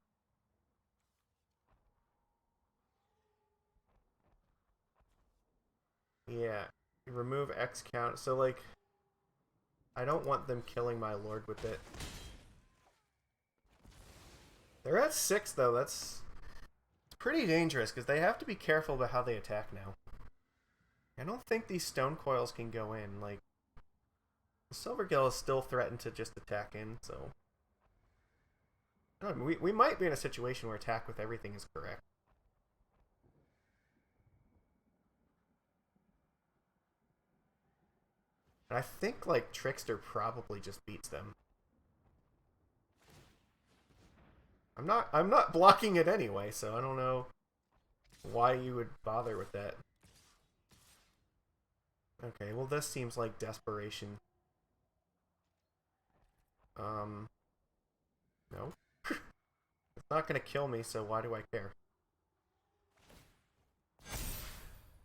Yeah. Remove X count. So, like, I don't want them killing my Lord with it. They're at 6, though. That's pretty dangerous because they have to be careful about how they attack now. I don't think these stone coils can go in. Like, the Silvergill is still threatened to just attack in, so... I don't know, we might be in a situation where attack with everything is correct. And I think, like, Trickster probably just beats them. I'm not blocking it anyway, so I don't know why you would bother with that. Okay, well this seems like desperation. No. It's not gonna kill me, so why do I care?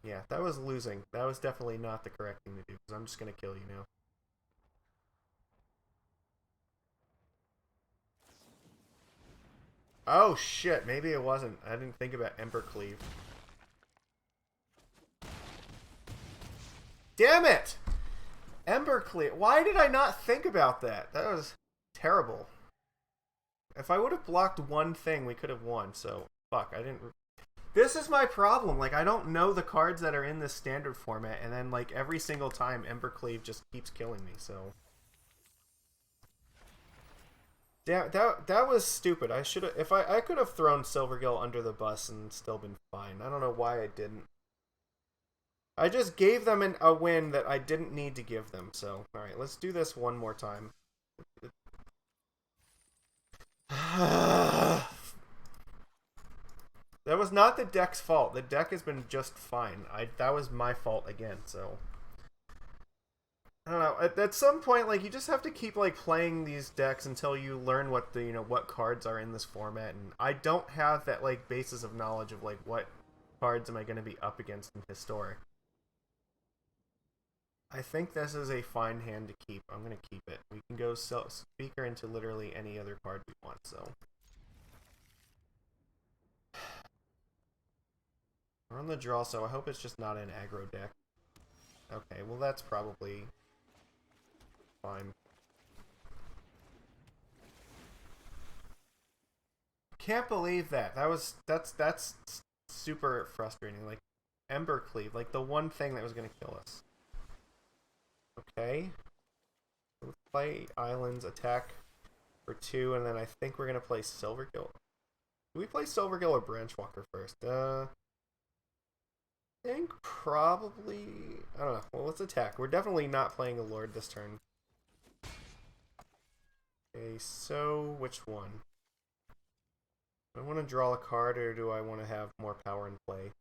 Yeah, that was losing. That was definitely not the correct thing to do, because I'm just gonna kill you now. Oh shit, maybe it wasn't. I didn't think about Ember Cleave. Damn it! Ember Cleave. Why did I not think about that? That was terrible. If I would have blocked one thing, we could have won, so... Fuck, I didn't... This is my problem. Like, I don't know the cards that are in this standard format, and then, like, every single time, Ember Cleave just keeps killing me, so... Damn, that was stupid. I should have... If I could have thrown Silvergill under the bus and still been fine. I don't know why I didn't. I just gave them a win that I didn't need to give them, so... Alright, let's do this one more time. That was not the deck's fault. The deck has been just fine. That was my fault again, so... I don't know. At some point, like, you just have to keep, like, playing these decks until you learn what the, what cards are in this format, and I don't have that, like, basis of knowledge of, like, what cards am I going to be up against in Historic. I think this is a fine hand to keep. I'm going to keep it. We can go Speaker into literally any other card we want, so... We're on the draw, so I hope it's just not an aggro deck. Okay, well that's probably... fine. Can't believe that. That's super frustrating. Like, Ember Cleave, like the one thing that was gonna kill us. Okay. Let's play Islands, attack for 2, and then I think we're gonna play Silvergill. Do we play Silvergill or Branchwalker first? I think probably... I don't know. Well, let's attack. We're definitely not playing a Lord this turn. Okay, so which one? Do I want to draw a card, or do I want to have more power in play?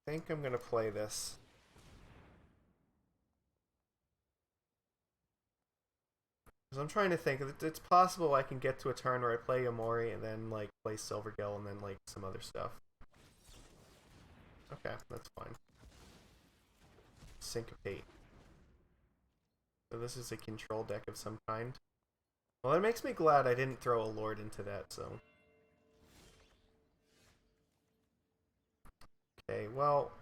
I think I'm going to play this. Because I'm trying to think. It's possible I can get to a turn where I play Yamori and then, like, play Silvergill and then, like, some other stuff. Okay, that's fine. Syncopate. So this is a control deck of some kind. Well, it makes me glad I didn't throw a Lord into that, so... Okay, well,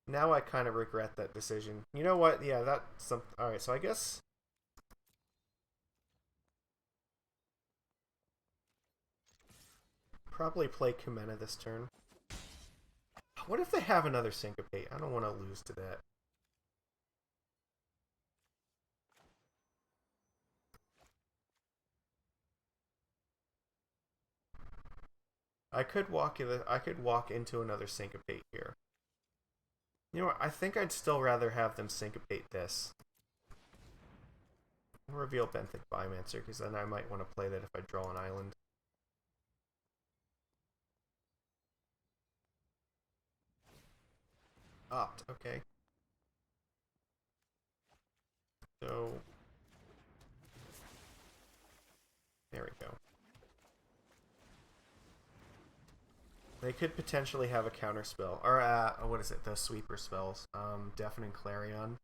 now I kind of regret that decision. You know what? Yeah, that's some... Alright, so I guess... Probably play Kumena this turn. What if they have another Syncopate? I don't want to lose to that. I could walk into another Syncopate here. You know what? I think I'd still rather have them Syncopate this. I'll reveal Benthic Biomancer, because then I might want to play that if I draw an island. Opt, okay. So... There we go. They could potentially have a counter spell. Or, what is it? The sweeper spells. Deafening Clarion.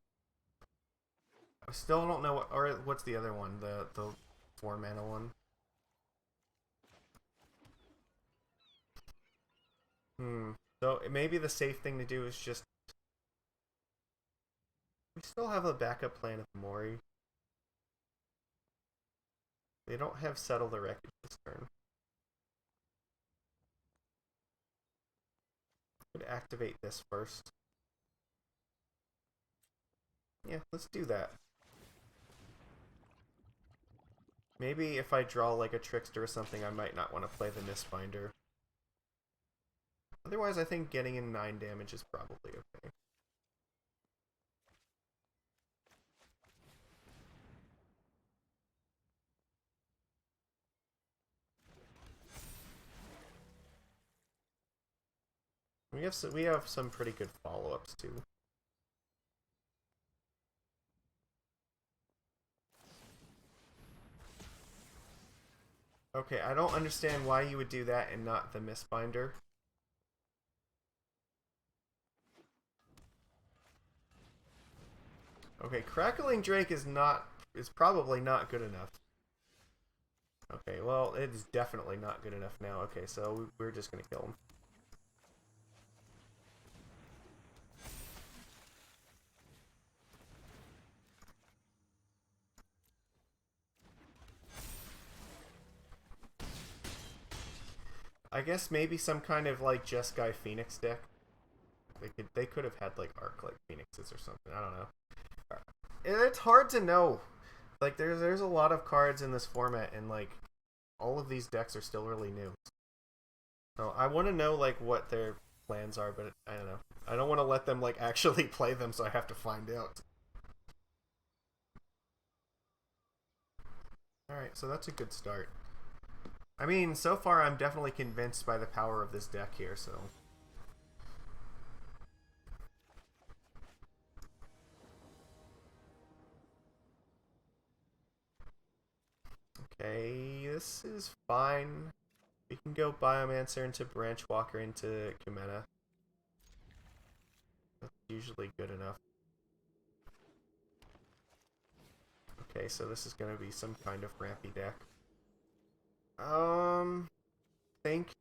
I still don't know what... Or what's the other one? The 4-mana one? So maybe the safe thing to do is just still have a backup plan of Mori. They don't have Settle the Wreckage this turn. Could activate this first. Yeah, let's do that. Maybe if I draw like a Trickster or something, I might not want to play the Mistbinder. Otherwise, I think getting in 9 damage is probably okay. We have some pretty good follow-ups too. Okay, I don't understand why you would do that and not the Mistbinder. Okay, Crackling Drake is probably not good enough. Okay, well, it's definitely not good enough now. Okay, so we're just gonna kill him. I guess maybe some kind of like Jeskai Phoenix deck. They could have had like Arc-like Phoenixes or something. I don't know. It's hard to know. Like there's a lot of cards in this format, and like all of these decks are still really new. So I want to know like what their plans are, but I don't know. I don't want to let them like actually play them, so I have to find out. All right, so that's a good start. I mean, so far I'm definitely convinced by the power of this deck here, so. Okay, this is fine. We can go Biomancer into Branchwalker into Kumena. That's usually good enough. Okay, so this is going to be some kind of rampy deck. Think.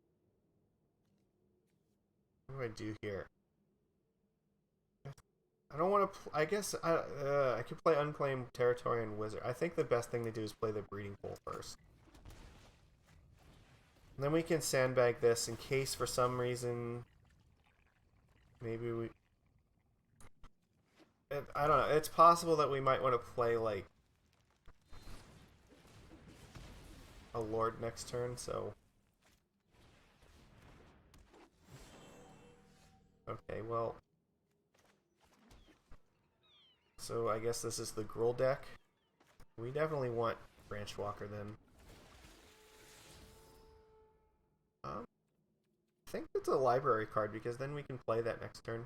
What do I do here? I don't want to. I guess I could play Unclaimed Territory and Wizard. I think the best thing to do is play the Breeding Pool first. And then we can sandbag this in case for some reason. Maybe we. I don't know. It's possible that we might want to play like a Lord next turn. So. Okay. Well. So I guess this is the Gruul deck. We definitely want Branchwalker then. I think it's a library card because then we can play that next turn.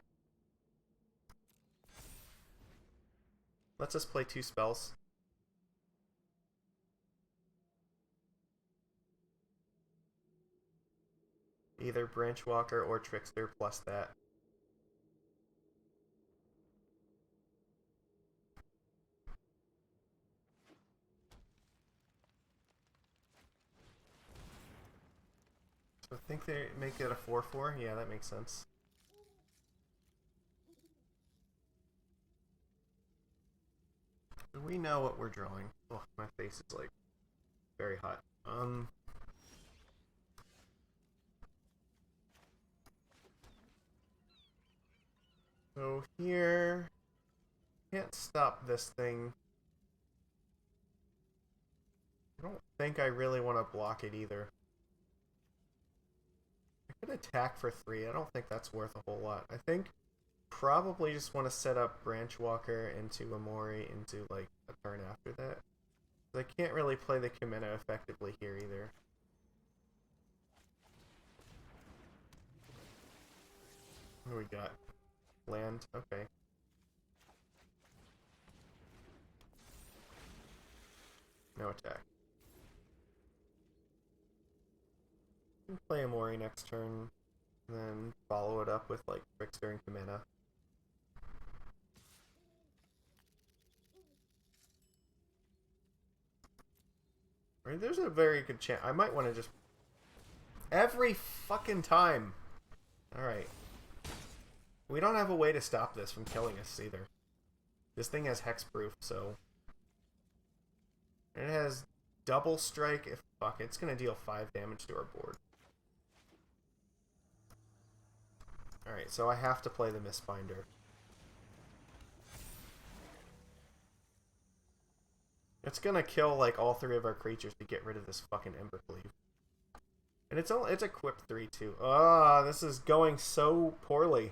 Let's just play 2 spells. Either Branchwalker or Trickster plus that. So I think they make it a 4/4. Yeah, that makes sense. Do we know what we're drawing? Oh, my face is like very hot. So here, can't stop this thing. I don't think I really want to block it either. I could attack for 3. I don't think that's worth a whole lot. I think probably just want to set up Branchwalker into Amori into like a turn after that. I can't really play the Kumena effectively here either. What do we got? Land? Okay. No attack. Play Amori next turn, and then follow it up with like Trickster and Kumena. Right, there's a very good chance. I might want to just every fucking time. All right. We don't have a way to stop this from killing us either. This thing has hexproof, so... And it has double strike. If fuck, it's gonna deal 5 damage to our board. Alright, so I have to play the Mistbinder. It's gonna kill like all 3 of our creatures to get rid of this fucking Embercleave. And it's equipped 3 too. Ah, this is going so poorly.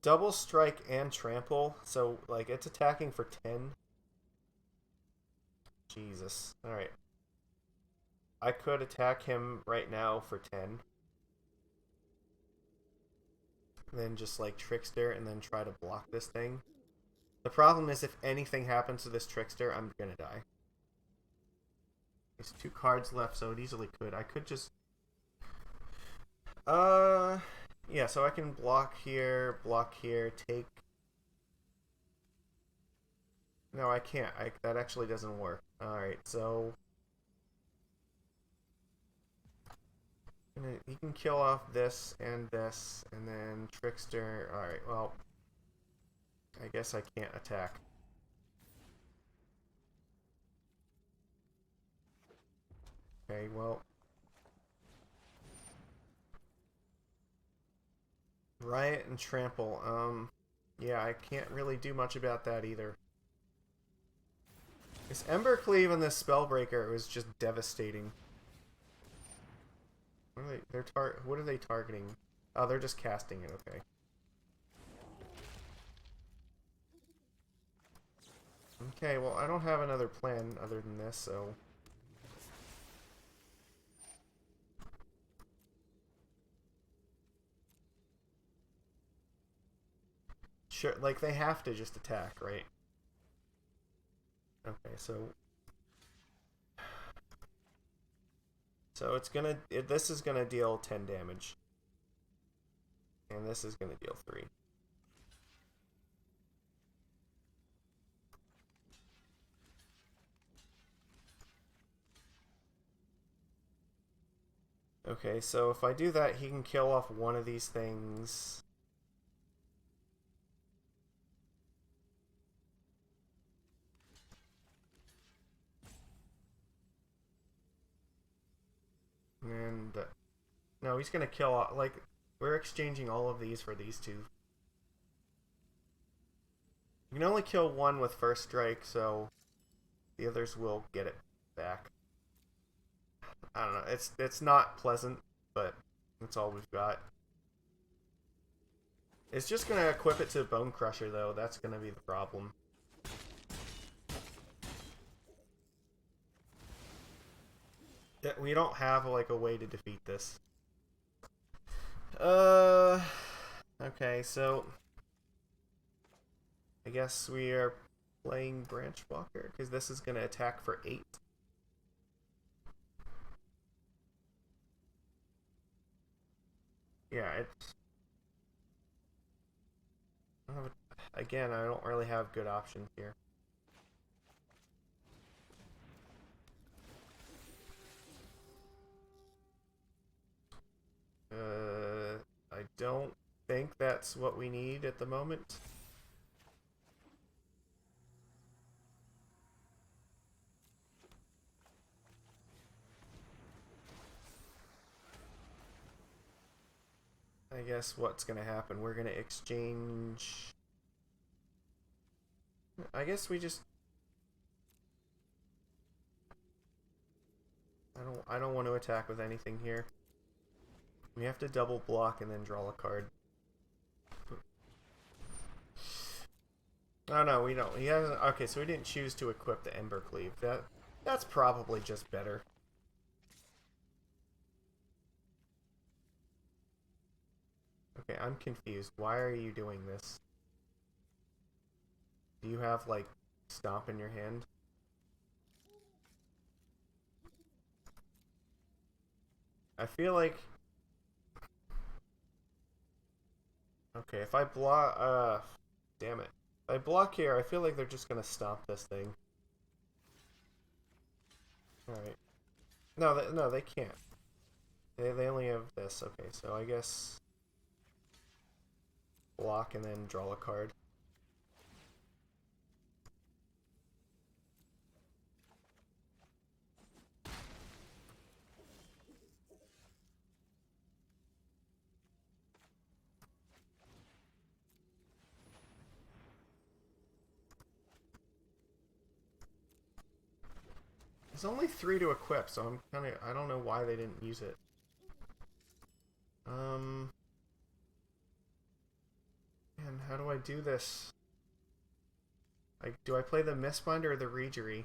Double strike and trample, so like it's attacking for 10. Jesus. Alright. I could attack him right now for 10. Then just like Trickster and then try to block this thing. The problem is if anything happens to this Trickster, I'm gonna die. There's 2 cards left, so it easily could. I could just... Yeah, so I can block here, take... No, I can't. That actually doesn't work. Alright, so... He can kill off this, and then Trickster. Alright, well... I guess I can't attack. Okay, well... Riot and Trample. Yeah, I can't really do much about that either. This Embercleave and this Spellbreaker was just devastating. What are they targeting? Oh, they're just casting it, okay. Okay, well, I don't have another plan other than this, so... Sure, like, they have to just attack, right? Okay, so... So it's gonna... This is gonna deal 10 damage. And this is gonna deal 3. Okay, so if I do that, he can kill off one of these things. And... no, he's gonna kill off... Like, we're exchanging all of these for these 2. You can only kill 1 with first strike, so the others will get it back. I don't know. It's not pleasant, but that's all we've got. It's just gonna equip it to Bone Crusher, though. That's gonna be the problem. We don't have like a way to defeat this. Okay, so I guess we are playing Branchwalker because this is gonna attack for 8. Yeah, it's... Again, I don't really have good options here. I don't think that's what we need at the moment. I guess what's gonna happen, we're gonna exchange... I guess we just... I don't want to attack with anything here. We have to double block and then draw a card. Oh no, we don't. He hasn't... Okay, so we didn't choose to equip the Embercleave. That's probably just better. Okay, I'm confused. Why are you doing this? Do you have, like, Stomp in your hand? I feel like... Okay, if I block... Damn it. If I block here, I feel like they're just gonna Stomp this thing. Alright. No, they can't. They only have this. Okay, so I guess... Block and then draw a card. There's only 3 to equip, so I'm kind of... I don't know why they didn't use it. Man, how do I do this? Like, do I play the Mistbinder or the Regery?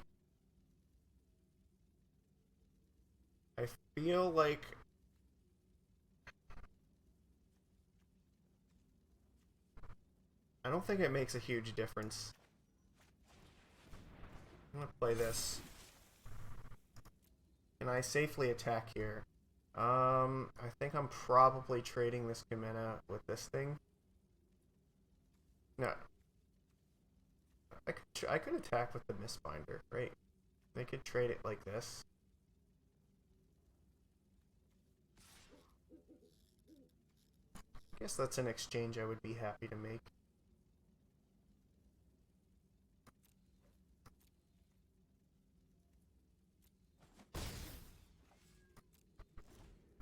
I feel like... I don't think it makes a huge difference. I'm gonna play this. Can I safely attack here? I think I'm probably trading this Gemena with this thing. No. I could attack with the Mistbinder, right? They could trade it like this. I guess that's an exchange I would be happy to make.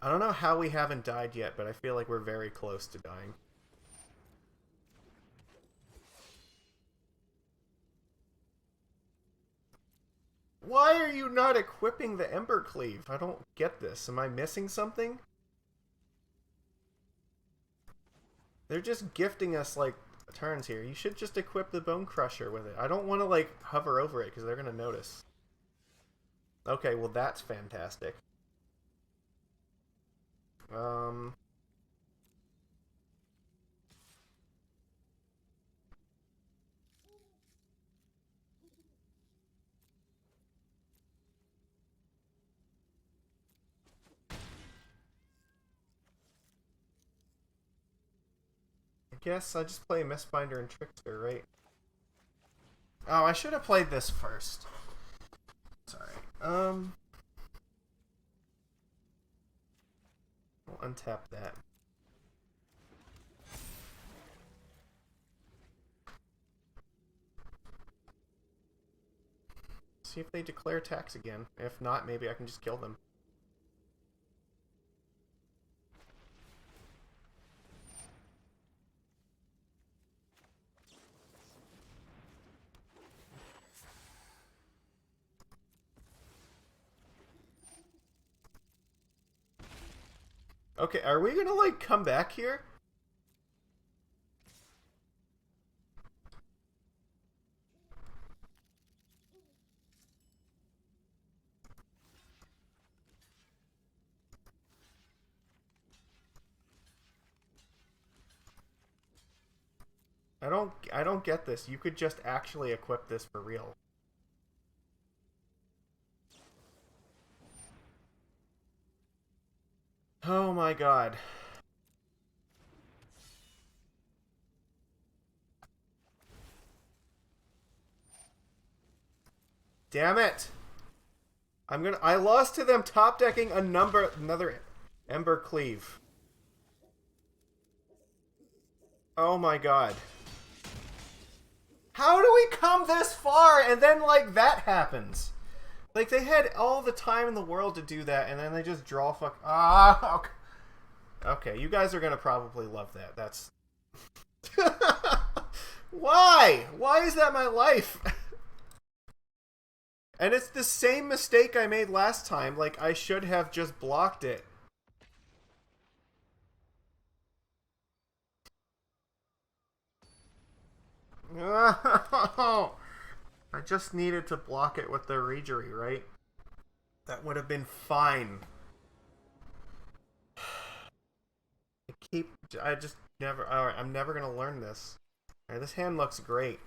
I don't know how we haven't died yet, but I feel like we're very close to dying. Why are you not equipping the Ember Cleave? I don't get this. Am I missing something? They're just gifting us, like, turns here. You should just equip the Bone Crusher with it. I don't want to, like, hover over it, because they're going to notice. Okay, well, that's fantastic. I guess I just play Mistbinder and Trickster, right? Oh, I should have played this first. Sorry. We'll untap that. See if they declare attacks again. If not, maybe I can just kill them. Okay, are we gonna, like, come back here? I don't get this. You could just actually equip this for real. Oh my god. Damn it! I lost to them top decking another Ember Cleave. Oh my god. How do we come this far and then, like, that happens? Like, they had all the time in the world to do that, and then they just draw okay. Okay, you guys are gonna probably love that. That's... Why? Why is that my life? And it's the same mistake I made last time. Like, I should have just blocked it. I just needed to block it with the Regery, right? That would have been fine. I just never... Alright, I'm never going to learn this. Alright, this hand looks great.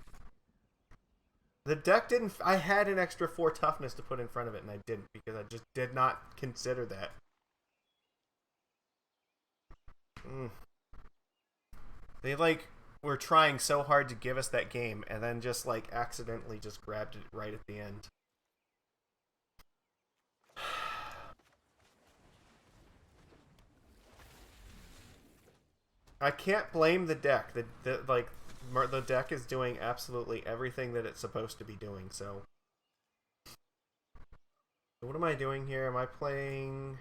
The deck didn't... I had an extra 4 toughness to put in front of it, and I didn't, because I just did not consider that. They, like, were trying so hard to give us that game, and then just, like, accidentally just grabbed it right at the end. I can't blame the deck. The deck is doing absolutely everything that it's supposed to be doing, so... What am I doing here? Am I playing...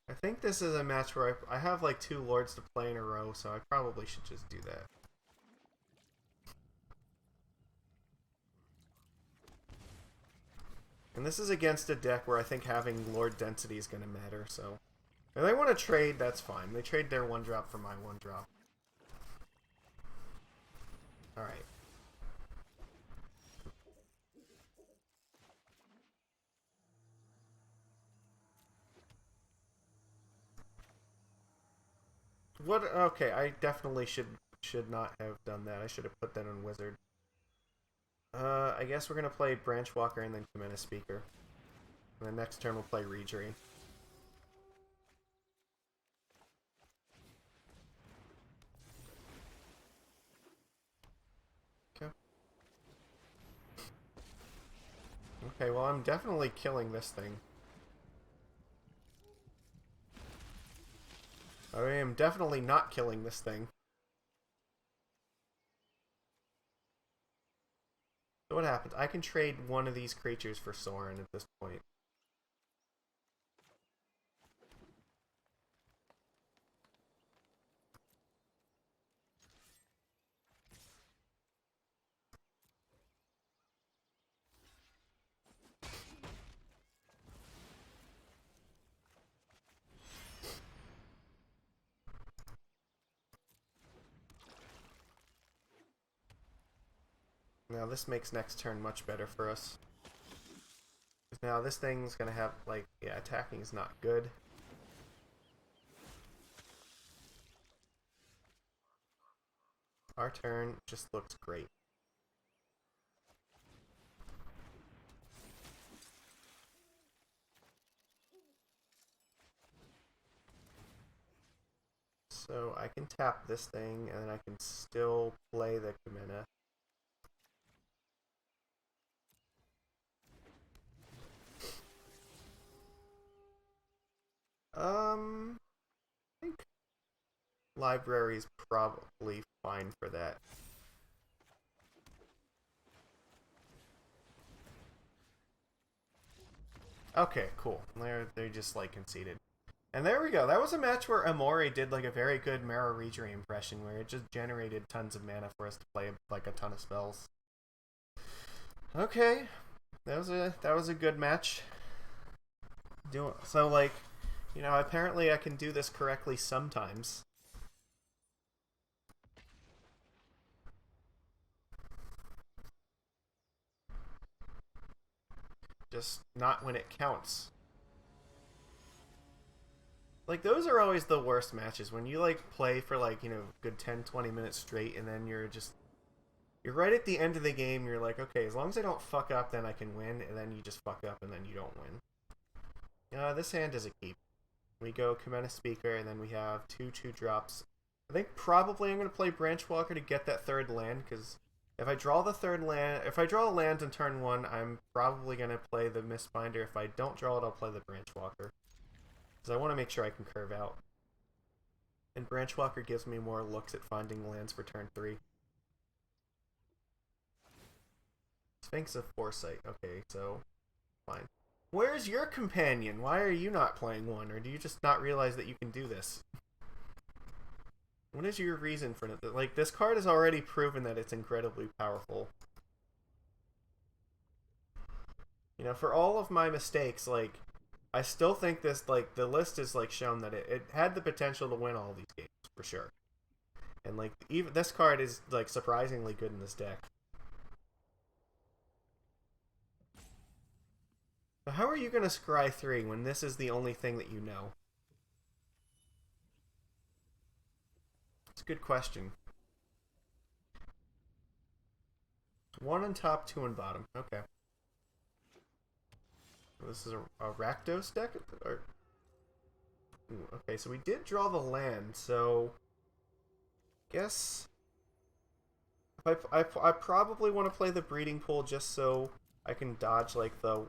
I think this is a match where I have, like, 2 Lords to play in a row, so I probably should just do that. And this is against a deck where I think having Lord Density is going to matter, so... If they want to trade, that's fine. They trade their 1-drop for my 1-drop. Alright. What? Okay, I definitely should not have done that. I should have put that on Wizard. I guess we're gonna play Branch Walker and then Commander Speaker. And then next turn we'll play Reedry. Okay. Okay, well I'm definitely killing this thing. I am definitely not killing this thing. So what happens? I can trade one of these creatures for Sorin at this point. Now this makes next turn much better for us. Now this thing's gonna have, like, yeah, attacking is not good. Our turn just looks great. So I can tap this thing, and then I can still play the Kamina. I think library's probably fine for that. Okay, cool. They just like conceded. And there we go. That was a match where Amori did like a very good Mara Reedry impression where it just generated tons of mana for us to play like a ton of spells. Okay. That was a good match. So like, you know, apparently I can do this correctly sometimes. Just not when it counts. Like, those are always the worst matches, when you, like, play for, like, you know, good 10-20 minutes straight, and then you're right at the end of the game, you're like, okay, as long as I don't fuck up, then I can win, and then you just fuck up, and then you don't win. This hand is a keep. We go Kamina Speaker, and then we have 2/2-drops. I think probably I'm going to play Branch Walker to get that third land, because if I draw the third land, if I draw a land on turn 1, I'm probably going to play the Mistbinder. If I don't draw it, I'll play the Branch Walker. Because I want to make sure I can curve out. And Branch Walker gives me more looks at finding lands for turn 3. Sphinx of Foresight. Okay, so fine. Where's your companion? Why are you not playing one? Or do you just not realize that you can do this? What is your reason for it? Like, this card has already proven that it's incredibly powerful. You know, for all of my mistakes, like, I still think this, like, the list is, like, shown that it had the potential to win all these games, for sure. And, like, even this card is, like, surprisingly good in this deck. So how are you going to scry 3 when this is the only thing that you know? It's a good question. 1 on top, 2 on bottom. Okay. This is a Rakdos deck? Or... Ooh, okay, so we did draw the land, so... Guess... I probably want to play the Breeding Pool just so I can dodge, like, the...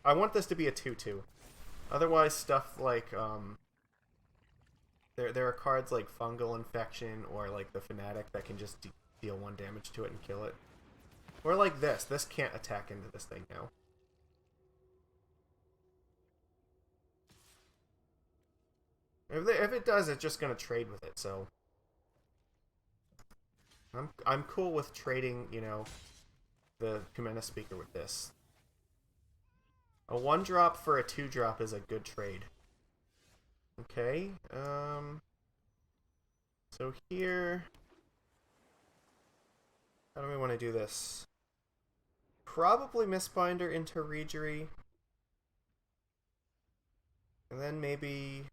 I want this to be a 2/2. Otherwise, stuff like, There are cards like Fungal Infection or, like, the Fanatic that can just deal 1 damage to it and kill it. Or like this. This can't attack into this thing now. If it does, it's just gonna trade with it. So I'm cool with trading, you know, the Kamina Speaker with this. A 1-drop for a 2-drop is a good trade. Okay, so here, how do we want to do this? Probably Mistbinder into Regery. And then maybe...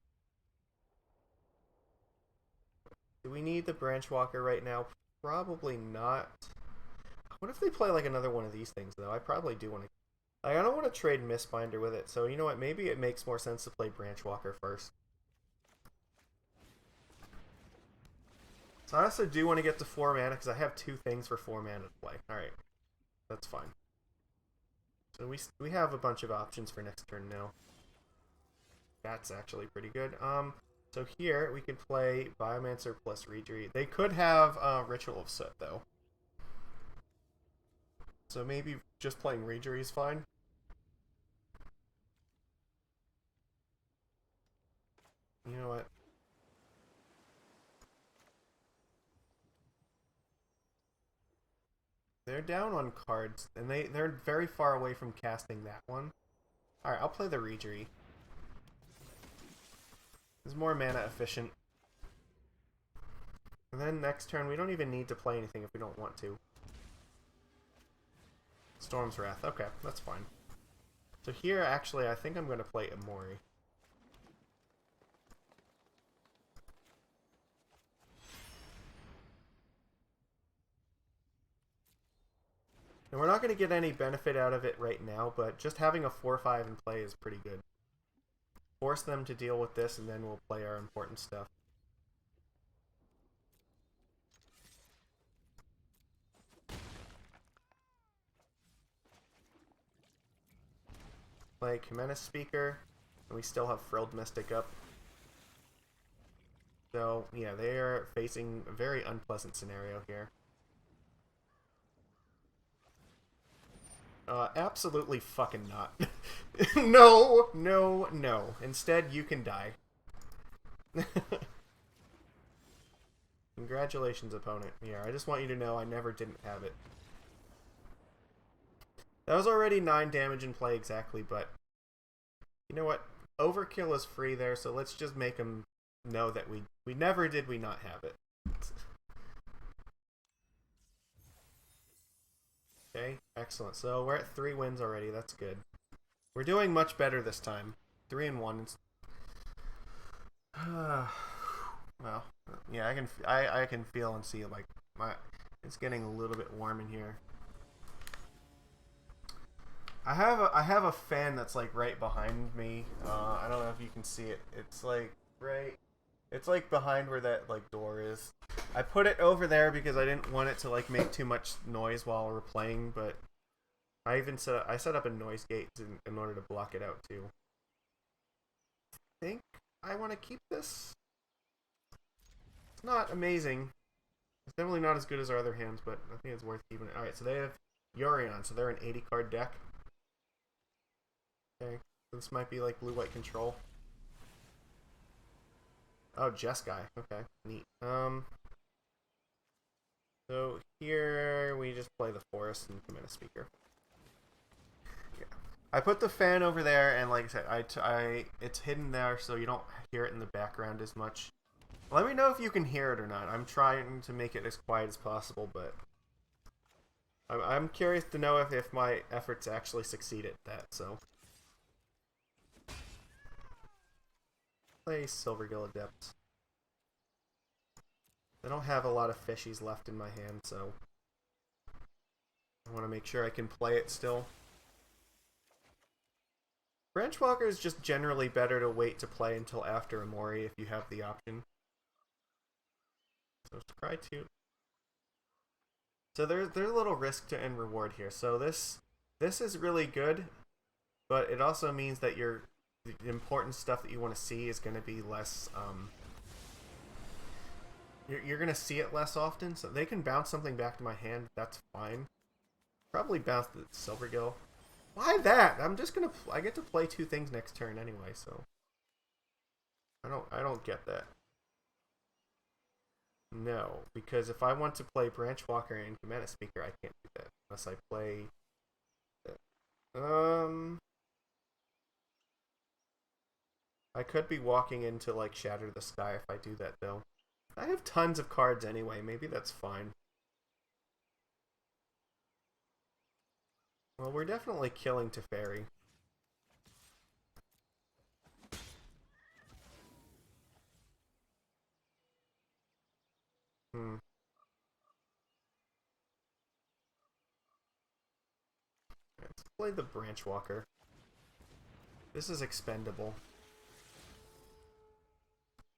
Do we need the Branchwalker right now? Probably not. What if they play like another one of these things, though? I probably do want to... I don't want to trade Mistbinder with it, so you know what? Maybe it makes more sense to play Branchwalker first. So I also do want to get to 4 mana, because I have 2 things for 4 mana to play. Alright. That's fine. So we have a bunch of options for next turn now. That's actually pretty good. So here, we can play Biomancer plus Regery. They could have Ritual of Soot, though. So maybe just playing Regery is fine. You know what? They're down on cards, and they're very far away from casting that one. Alright, I'll play the Regery. It's more mana efficient. And then next turn, we don't even need to play anything if we don't want to. Storm's Wrath. Okay, that's fine. So here, actually, I think I'm going to play Amori. And we're not going to get any benefit out of it right now, but just having a 4/5 in play is pretty good. Force them to deal with this, and then we'll play our important stuff. Play Menace Speaker, and we still have Frilled Mystic up. So, yeah, they are facing a very unpleasant scenario here. Absolutely fucking not. No, no, no. Instead, you can die. Congratulations, opponent. Yeah, I just want you to know I never didn't have it. That was already 9 damage in play exactly, but... You know what? Overkill is free there, so let's just make him know that we never did we not have it. Okay, excellent. So we're at 3 wins already. That's good. We're doing much better this time. 3-1. Well, yeah, I can feel and see like it's getting a little bit warm in here. I have a fan that's like right behind me. I don't know if you can see it. It's like right. It's like behind where that like door is. I put it over there because I didn't want it to like make too much noise while we're playing, but I even set up a noise gate in order to block it out too. I think I want to keep this. It's not amazing. It's definitely not as good as our other hands, but I think it's worth keeping it. Alright, so they have Yorion, so they're an 80 card deck. Okay, so this might be like blue-white control. Oh, Jeskai. Okay, neat. So here we just play the forest and commit a speaker. Yeah, I put the fan over there, and like I said, it's hidden there, so you don't hear it in the background as much. Let me know if you can hear it or not. I'm trying to make it as quiet as possible, but I'm curious to know if my efforts actually succeed at that. So. Play Silvergill Adept. I don't have a lot of fishies left in my hand, so I want to make sure I can play it still. Branchwalker is just generally better to wait to play until after Amori if you have the option. So Scry 2. So there's a little risk to end reward here. So this is really good, but it also means that the important stuff that you want to see is going to be less. You're going to see it less often, so they can bounce something back to my hand. That's fine. Probably bounce the Silvergill. Why that? I'm just gonna. I get to play 2 things next turn anyway, so I don't get that. No, because if I want to play Branchwalker and Command Speaker, I can't do that unless I play. I could be walking into, like, Shatter the Sky if I do that, though. I have tons of cards anyway. Maybe that's fine. Well, we're definitely killing Teferi. Hmm. Let's play the Branch Walker. This is expendable.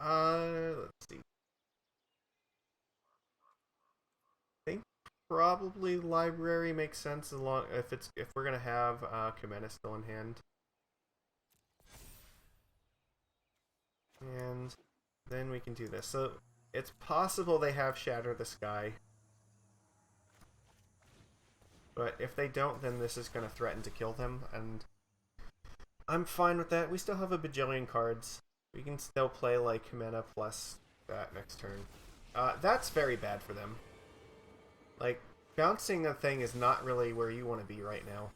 Let's see. I think probably Library makes sense as long if we're gonna have Cometa still in hand. And then we can do this. So it's possible they have Shatter the Sky. But if they don't, then this is going to threaten to kill them, and I'm fine with that. We still have a bajillion cards. We can still play, like, Cometa plus that next turn. That's very bad for them. Like, bouncing a thing is not really where you want to be right now.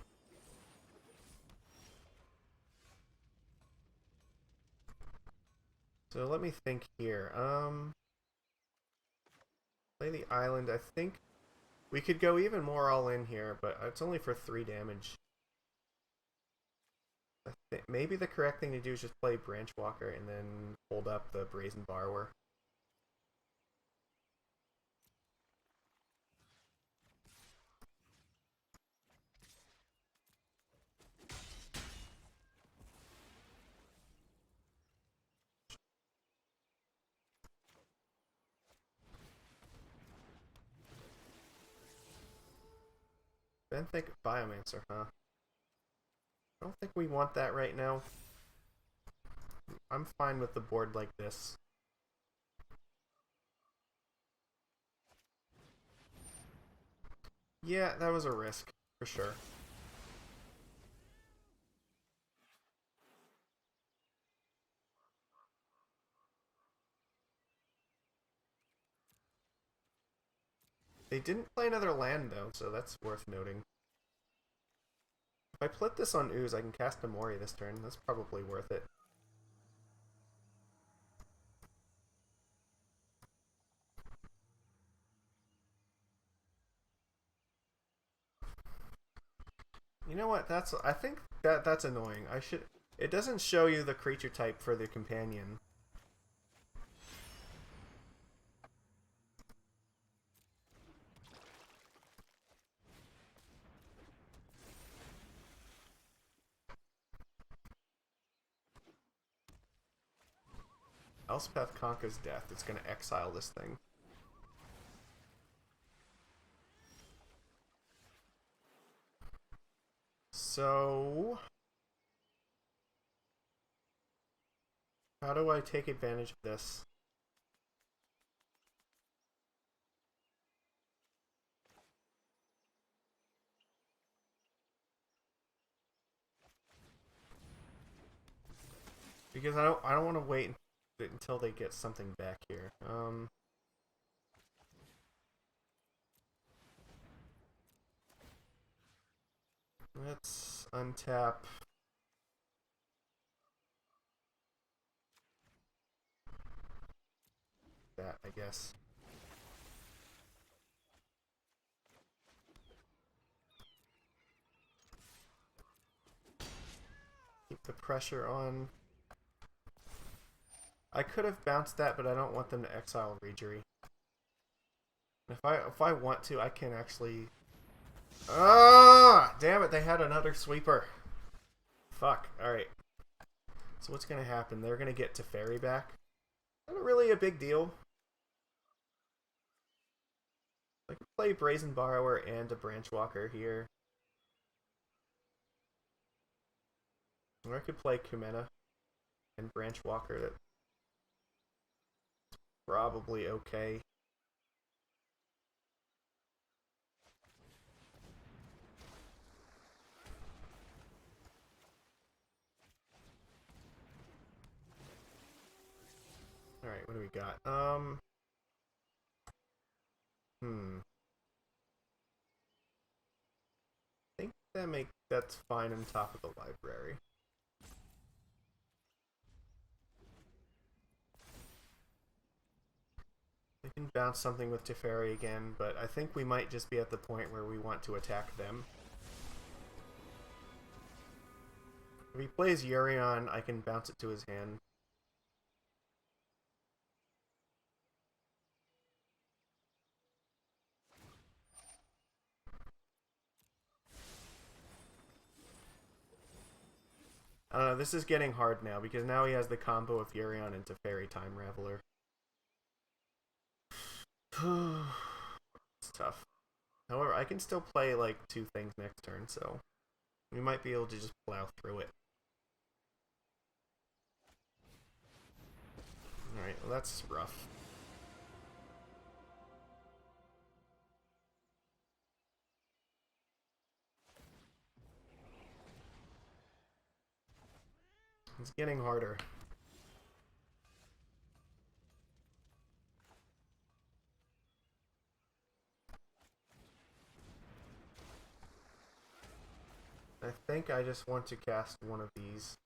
So let me think here. Play the island. I think we could go even more all in here, but it's only for 3 damage. Maybe the correct thing to do is just play Branch Walker and then hold up the Brazen Borrower. Benthic Biomancer, huh? I don't think we want that right now. I'm fine with the board like this. Yeah, that was a risk, for sure. They didn't play another land, though, so that's worth noting. If I put this on Ooze, I can cast Amori this turn. That's probably worth it. You know what? I think that's annoying. I should. It doesn't show you the creature type for the companion. Elspeth Conquers Death. It's going to exile this thing. So, how do I take advantage of this? Because I don't want to wait until they get something back here. Let's untap that, I guess. Keep the pressure on. I could have bounced that, but I don't want them to exile Regery. If I want to, I can actually. Ah, damn it! They had another sweeper. Fuck. All right. So what's gonna happen? They're gonna get Teferi back. Not really a big deal. I could play Brazen Borrower and a Branch Walker here. Or I could play Cometa and Branch Walker. That's probably okay. Alright, what do we got? I think that's fine on top of the library. can bounce something with Teferi again, but I think we might just be at the point where we want to attack them. If he plays Urion, I can bounce it to his hand. I don't know, this is getting hard now, because now he has the combo of Urion and Teferi Time Raveler. It's tough. However, I can still play, like, 2 things next turn, so we might be able to just plow through it. Alright, well that's rough. It's getting harder. I think I just want to cast one of these.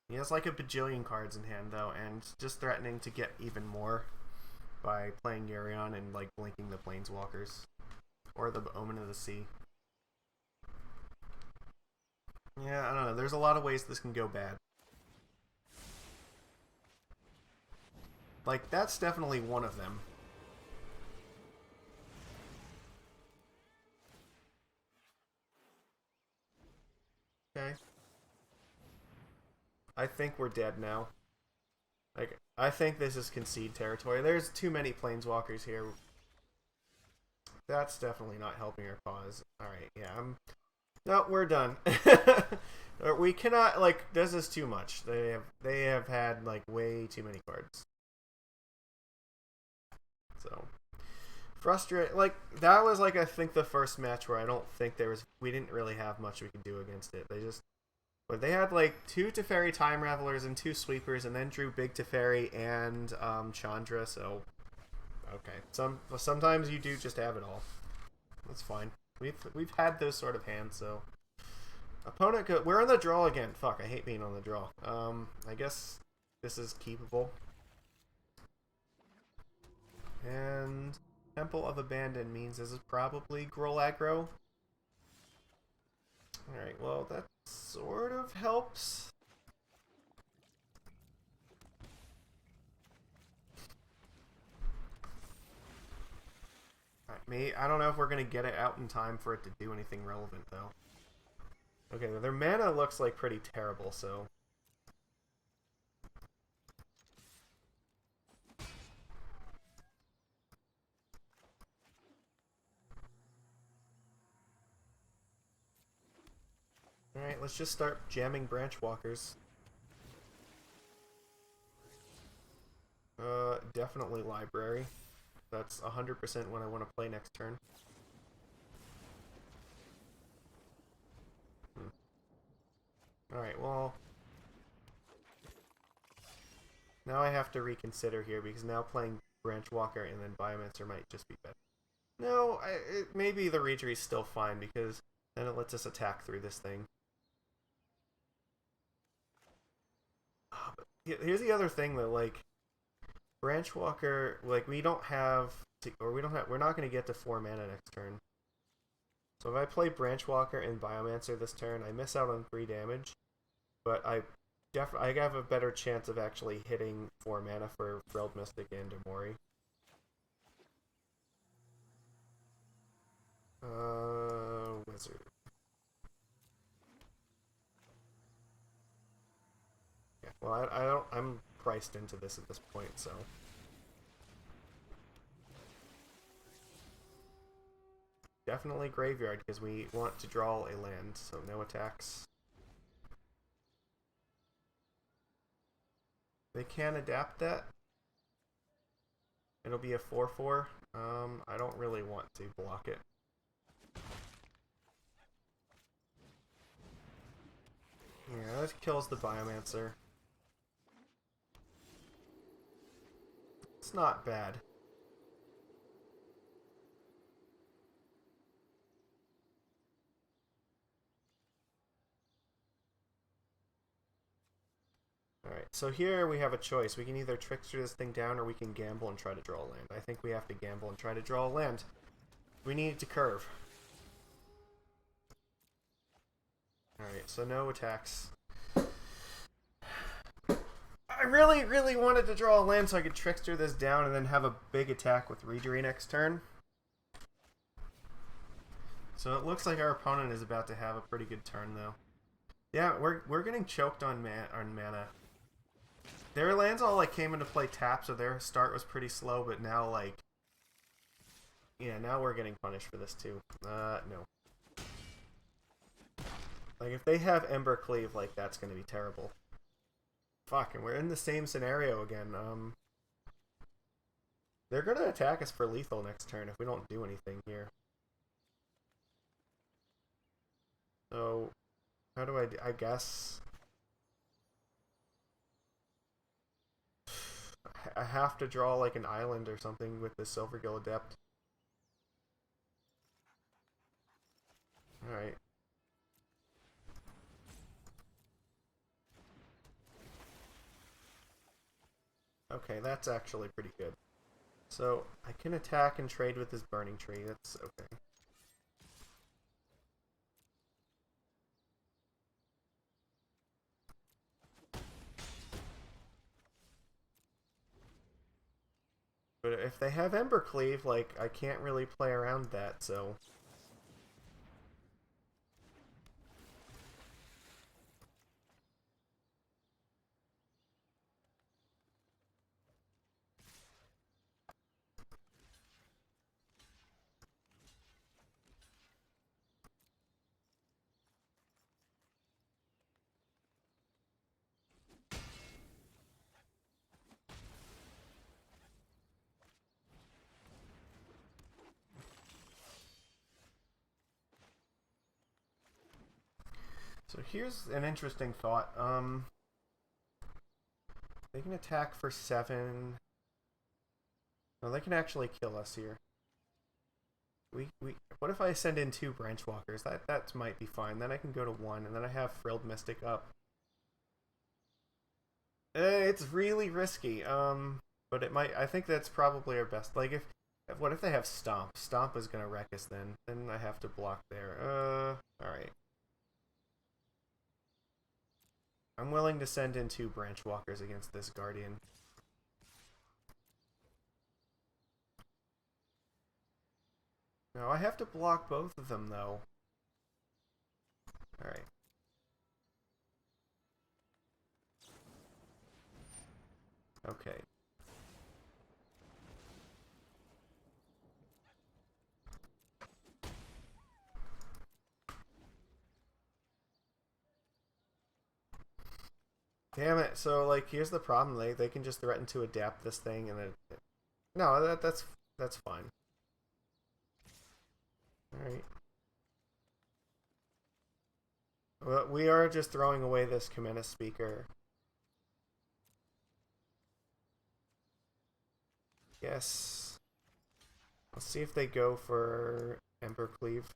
He has like a bajillion cards in hand though, and just threatening to get even more by playing Urion and like blinking the Planeswalkers. Or the Omen of the Sea. Yeah, I don't know. There's a lot of ways this can go bad. Like, that's definitely one of them. Okay. I think we're dead now. Like, I think this is concede territory. There's too many Planeswalkers here. That's definitely not helping our cause. Alright, yeah, No, we're done. We cannot, like, this is too much. They have had, like, way too many cards. So, frustrating. Like, that was, like, I think the first match where I don't think we didn't really have much we could do against it. But they had, like, 2 Teferi Time Ravelers and 2 Sweepers, and then drew Big Teferi and Chandra, so okay. Sometimes you do just have it all. That's fine. We've had those sort of hands, so opponent we're on the draw again. Fuck, I hate being on the draw. I guess this is keepable. And Temple of Abandon means this is probably Gruul aggro. Alright, well, that sort of helps. Alright, I don't know if we're going to get it out in time for it to do anything relevant, though. Okay, their mana looks like pretty terrible, so... Alright, let's just start jamming Branch Walkers. Definitely Library. That's 100% what I want to play next turn. Alright, well... Now I have to reconsider here, because now playing Branch Walker and then Biomancer might just be better. No, maybe the Reachery's still fine, because then it lets us attack through this thing. But here's the other thing, though, like... Branch Walker, like, we're not going to get to 4 mana next turn. So if I play Branch Walker and Biomancer this turn, I miss out on 3 damage. But I have a better chance of actually hitting 4 mana for Freld Mystic and Demori. Wizard. Yeah, well, I'm priced into this at this point, so... Definitely Graveyard, because we want to draw a land, so no attacks. They can adapt that. It'll be a 4/4. I don't really want to block it. Yeah, that kills the Biomancer. It's not bad. So here we have a choice. We can either trickster this thing down or we can gamble and try to draw a land. I think we have to gamble and try to draw a land. We need it to curve. Alright, so no attacks. I really, really wanted to draw a land so I could trickster this down and then have a big attack with Rejury next turn. So it looks like our opponent is about to have a pretty good turn, though. Yeah, we're getting choked on mana. Their lands all like came into play tap, so their start was pretty slow, but now like, yeah, now we're getting punished for this too. No. Like if they have Ember Cleave, like that's gonna be terrible. Fuck, and we're in the same scenario again. They're gonna attack us for lethal next turn if we don't do anything here. So, how do I guess I have to draw like an island or something with the Silvergill Adept. Alright. Okay, that's actually pretty good. So, I can attack and trade with this Burning Tree. That's okay. But if they have Ember Cleave, like, I can't really play around that, so... So here's an interesting thought. They can attack for 7. No, they can actually kill us here. What if I send in 2 Branch Walkers? That might be fine. Then I can go to 1, and then I have Frilled Mystic up. It's really risky. But it might. I think that's probably our best. Like what if they have Stomp? Stomp is gonna wreck us then. Then I have to block there. All right. I'm willing to send in 2 Branch Walkers against this Guardian. No, I have to block both of them, though. Alright. Okay. Damn it. So, like, here's the problem. They can just threaten to adapt this thing, and it... No, that's fine. Alright. Well, we are just throwing away this Kamena Speaker. Yes. Let's see if they go for Ember Cleave.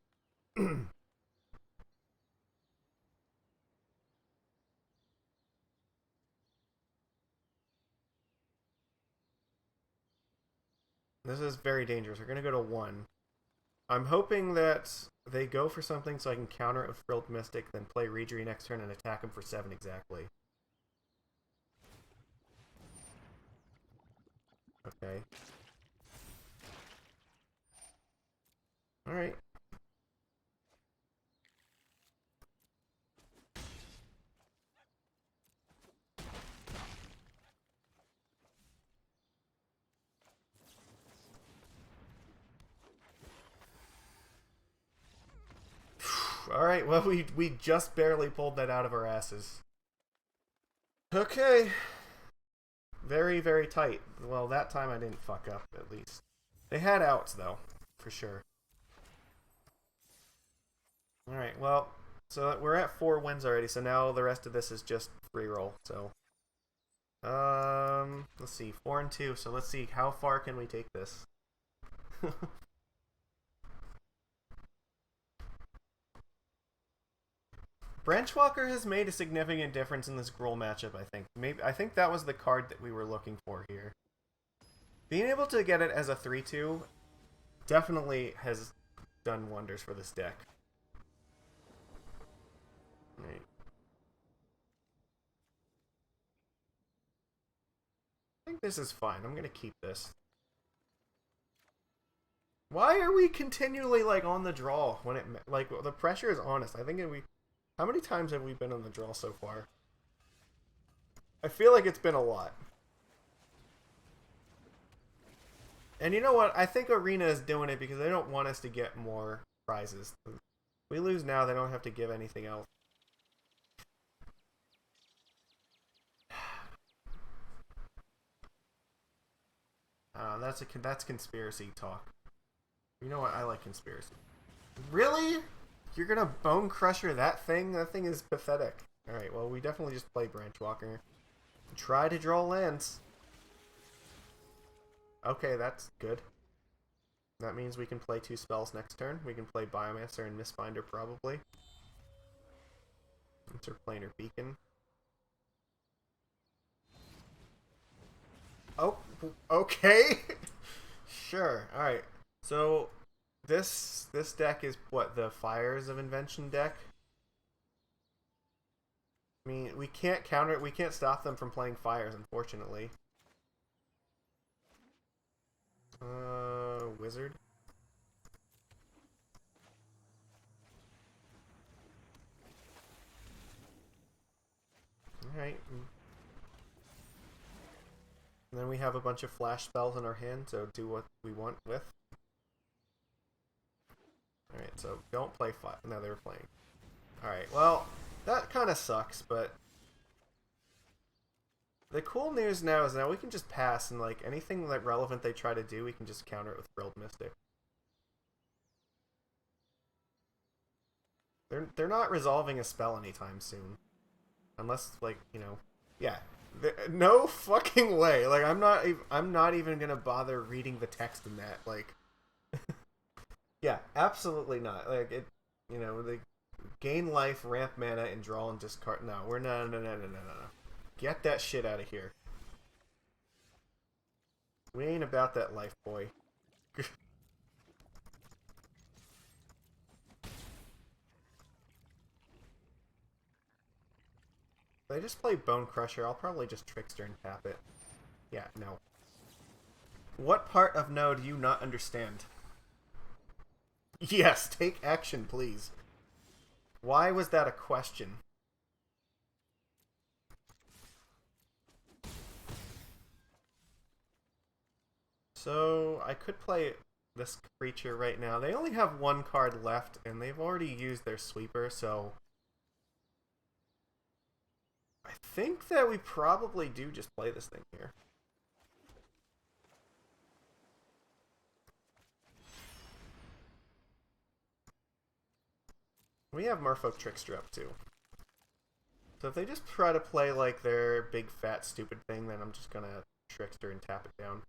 This is very dangerous. We're going to go to 1. I'm hoping that they go for something so I can counter it with Frilled Mystic, then play Rejury next turn and attack him for 7 exactly. Okay. Alright. Alright, well, we just barely pulled that out of our asses. Okay. Very, very tight. Well, that time I didn't fuck up, at least. They had outs, though, for sure. Alright, well, so we're at 4 wins already, so now the rest of this is just free roll, so... let's see, 4 and 2, so let's see, how far can we take this? Branchwalker has made a significant difference in this Gruul matchup, I think. I think that was the card that we were looking for here. Being able to get it as a 3-2 definitely has done wonders for this deck. Right. I think this is fine. I'm gonna keep this. Why are we continually like on the draw when it like the pressure is on us? I think how many times have we been on the draw so far? I feel like it's been a lot. And you know what? I think Arena is doing it because they don't want us to get more prizes. If we lose now, they don't have to give anything else. That's conspiracy talk. You know what? I like conspiracy. Really? You're gonna bone crusher that thing? That thing is pathetic. Alright, well, we definitely just play Branchwalker. Try to draw lands. Okay, that's good. That means we can play 2 spells next turn. We can play Biomancer and Mistfinder, probably. Interplanar Beacon. Oh, okay. Sure. Alright. So, this deck is, what, the Fires of Invention deck? I mean, we can't counter it. We can't stop them from playing Fires, unfortunately. Wizard. Alright. And then we have a bunch of flash spells in our hand, so do what we want with. Alright, so don't play fire. No, they were playing. Alright, well, that kind of sucks, but the cool news now is now we can just pass, and like anything like relevant they try to do, we can just counter it with Frilled Mystic. They're not resolving a spell anytime soon. Unless, like, you know, yeah. No fucking way. Like, I'm not even gonna bother reading the text in that. Like, yeah, absolutely not. Like, it, you know, the gain life, ramp mana, and draw and discard. No, we're no. Get that shit out of here. We ain't about that life, boy. If I just play Bone Crusher, I'll probably just Trickster and tap it. Yeah, no. What part of no do you not understand? Yes, take action, please. Why was that a question? So, I could play this creature right now. They only have 1 card left, and they've already used their sweeper, so I think that we probably do just play this thing here. We have Merfolk Trickster up too. So if they just try to play like their big fat stupid thing, then I'm just gonna Trickster and tap it down.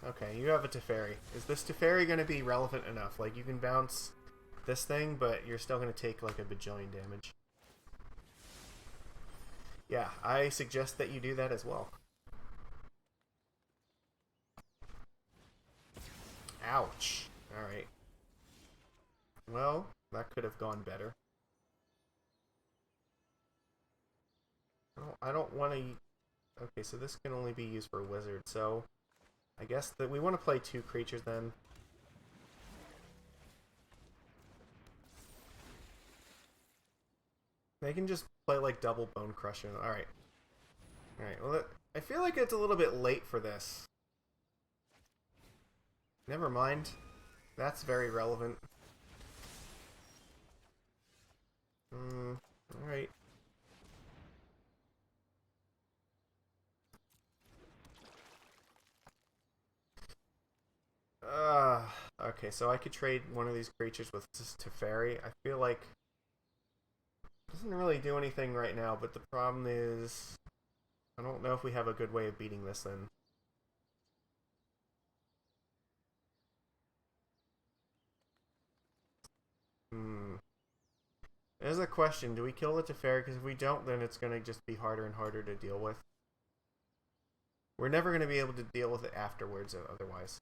Okay, you have a Teferi. Is this Teferi going to be relevant enough? Like, you can bounce this thing, but you're still going to take, like, a bajillion damage. Yeah, I suggest that you do that as well. Ouch. Alright. Well, that could have gone better. I don't want to... Okay, so this can only be used for a wizard, so... I guess that we want to play 2 creatures then. They can just play like double Bone Crusher. Alright. Alright, well, I feel like it's a little bit late for this. Never mind. That's very relevant. Alright. Okay, so I could trade one of these creatures with Teferi. I feel like it doesn't really do anything right now, but the problem is I don't know if we have a good way of beating this then. Hmm. There's a question. Do we kill the Teferi? Because if we don't, then it's going to just be harder and harder to deal with. We're never going to be able to deal with it afterwards otherwise.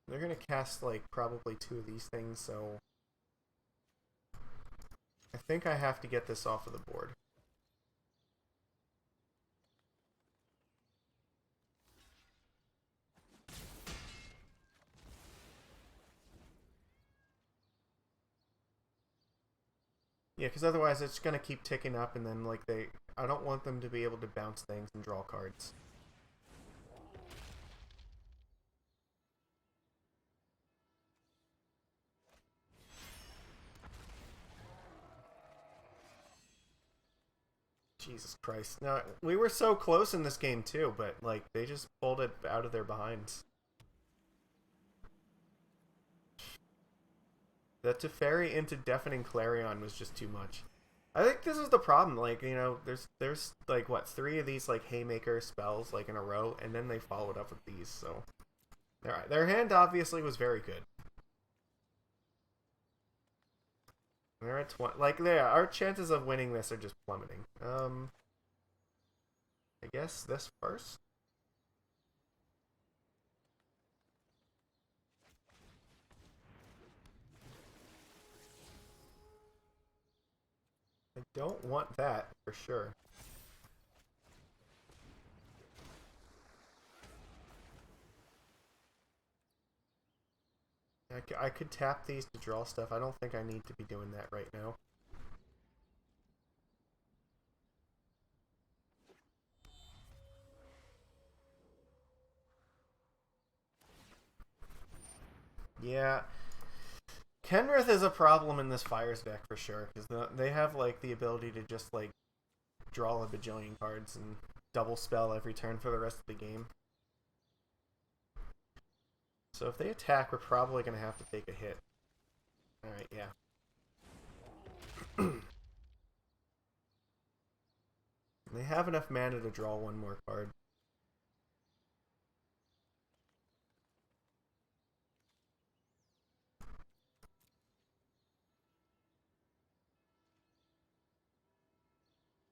They're going to cast, like, probably 2 of these things, so... I think I have to get this off of the board. Yeah, because otherwise it's going to keep ticking up, and then, like, I don't want them to be able to bounce things and draw cards. Jesus Christ. Now, we were so close in this game, too, but, like, they just pulled it out of their behinds. The Teferi into Deafening Clarion was just too much. I think this is the problem. Like, you know, there's like, what, 3 of these, like, Haymaker spells, like, in a row, and then they followed up with these, so... Their hand obviously was very good. They're at 20. Like, yeah, our chances of winning this are just plummeting. I guess this first? I don't want that, for sure. I could tap these to draw stuff. I don't think I need to be doing that right now. Yeah. Kenrith is a problem in this Fires deck for sure, because they have, like, the ability to just, like, draw a bajillion cards and double spell every turn for the rest of the game. So if they attack, we're probably going to have to take a hit. Alright, yeah. They have enough mana to draw 1 more card.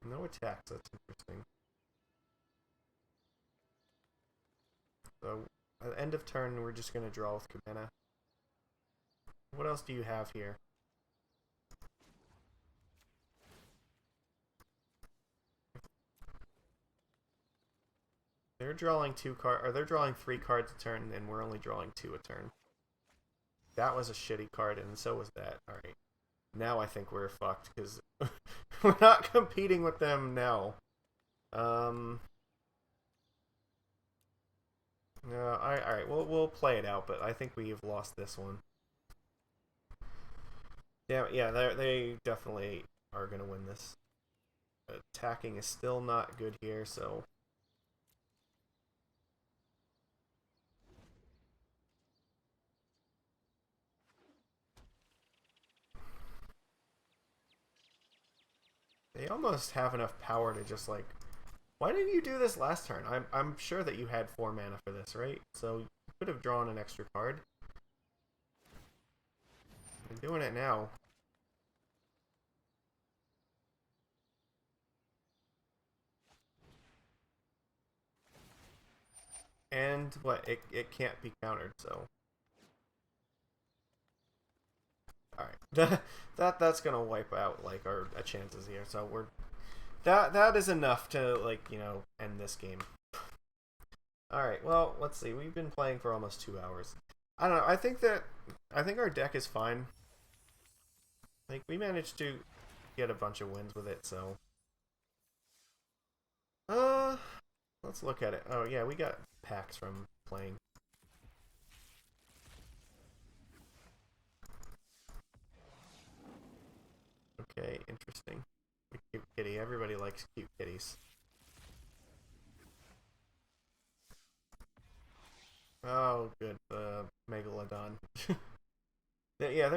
No attacks, that's interesting. So, at the end of turn, we're just going to draw with Cabana. What else do you have here? They're drawing 2 cards, or they're drawing 3 cards a turn, and we're only drawing 2 a turn. That was a shitty card, and so was that. Alright. Now I think we're fucked, because we're not competing with them now. No, alright, we'll play it out, but I think we've lost this one. Yeah, they definitely are going to win this. Attacking is still not good here, so... They almost have enough power to just, like... Why didn't you do this last turn? I'm sure that you had 4 mana for this, right? So you could have drawn an extra card. You're doing it now. And what? It can't be countered, so... Alright. That's gonna wipe out, like, our chances here, so we're... That is enough to, like, you know, end this game. Alright, well, let's see. We've been playing for almost 2 hours. I don't know. I think our deck is fine. Like, we managed to get a bunch of wins with it, so... Let's look at it. Oh, yeah, we got packs from playing. Okay, interesting. A cute kitty. Everybody likes cute kitties. Oh, good. The Megalodon. Yeah,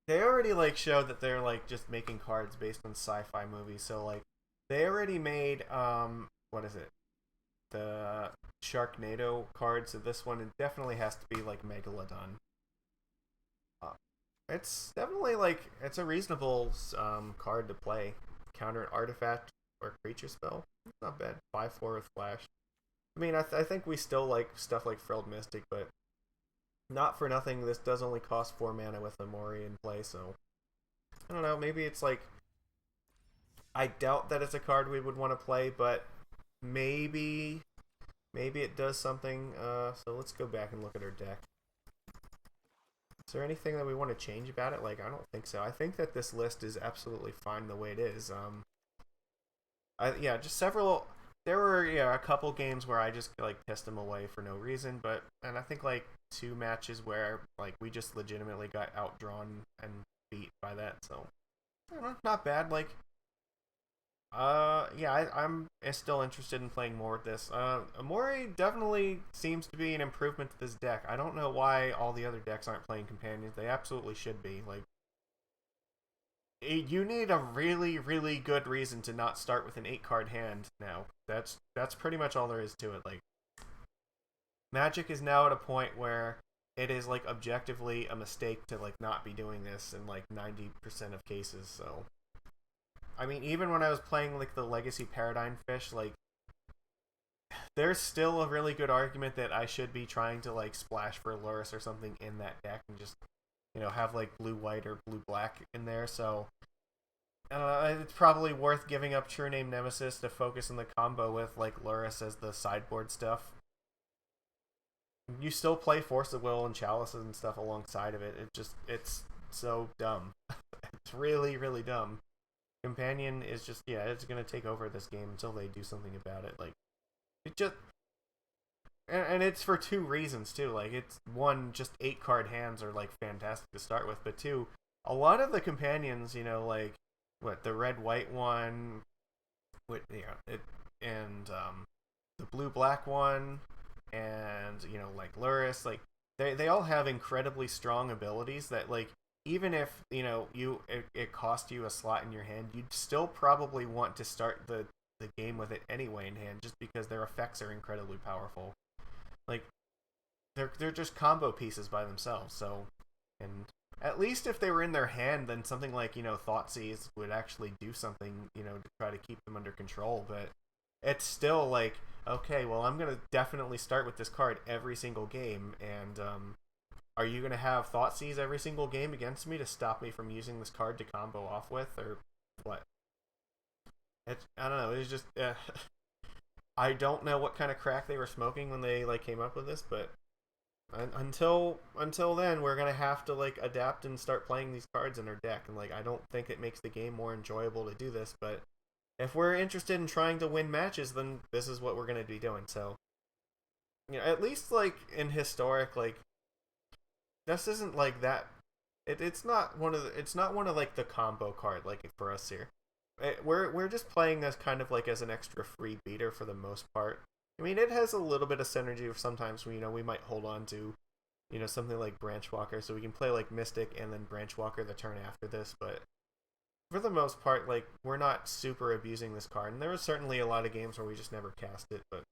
they already, like, showed that they're, like, just making cards based on sci-fi movies. So, like, they already made what is it? the Sharknado card, so this one it definitely has to be like Megalodon. Uh, it's definitely like it's a reasonable card to play. Counter an artifact or creature spell. It's not bad. 5/4 with flash. I mean, I think we still like stuff like Frilled Mystic, but not for nothing. This does only cost 4 mana with Amori in play, so I don't know. Maybe it's like I doubt that it's a card we would want to play, but maybe it does something. So let's go back and look at our deck. Is there anything that we want to change about it? Like, I don't think so. I think that this list is absolutely fine the way it is. Yeah, just several. There were a couple games where I just like pissed them away for no reason, and I think like 2 matches where like we just legitimately got outdrawn and beat by that. So I don't know, not bad. Like, yeah, I'm still interested in playing more with this. Amori definitely seems to be an improvement to this deck. I don't know why all the other decks aren't playing companions. They absolutely should be. Like, you need a really, really good reason to not start with an 8-card hand now. That's pretty much all there is to it. Like, Magic is now at a point where it is like objectively a mistake to like not be doing this in like 90% of cases. So, I mean, even when I was playing like the Legacy Paradigm Fish, like there's still a really good argument that I should be trying to like splash for Lurrus or something in that deck and just have like blue white or blue black in there. So it's probably worth giving up True Name Nemesis to focus on the combo with like Lurrus as the sideboard stuff. You still play Force of Will and Chalices and stuff alongside of it. It's so dumb. It's really, really dumb. Companion is just it's gonna take over this game until they do something about it. Like, it just and it's for 2 reasons too. Like, it's one, just 8-card hands are like fantastic to start with, but 2, a lot of the companions, like what the red white one, with and the blue black one, and like Lurrus, like they all have incredibly strong abilities that like even if it cost you a slot in your hand, you'd still probably want to start the game with it anyway in hand, just because their effects are incredibly powerful. Like, they're just combo pieces by themselves. So, and at least if they were in their hand, then something like Thoughtseize would actually do something to try to keep them under control. But it's still like, okay, well, I'm gonna definitely start with this card every single game, and are you gonna have Thoughtseize every single game against me to stop me from using this card to combo off with, or what? I don't know. It's just I don't know what kind of crack they were smoking when they like came up with this, but until then, we're gonna have to like adapt and start playing these cards in our deck. And like, I don't think it makes the game more enjoyable to do this, but if we're interested in trying to win matches, then this is what we're gonna be doing. So, at least like in Historic, like this isn't like that. It's not one of like the combo card like for us here. We're just playing this kind of like as an extra free beater for the most part. I mean, it has a little bit of synergy. Sometimes we might hold on to something like Branchwalker, so we can play like Mystic and then Branchwalker the turn after this. But for the most part, like, we're not super abusing this card. And there was certainly a lot of games where we just never cast it. But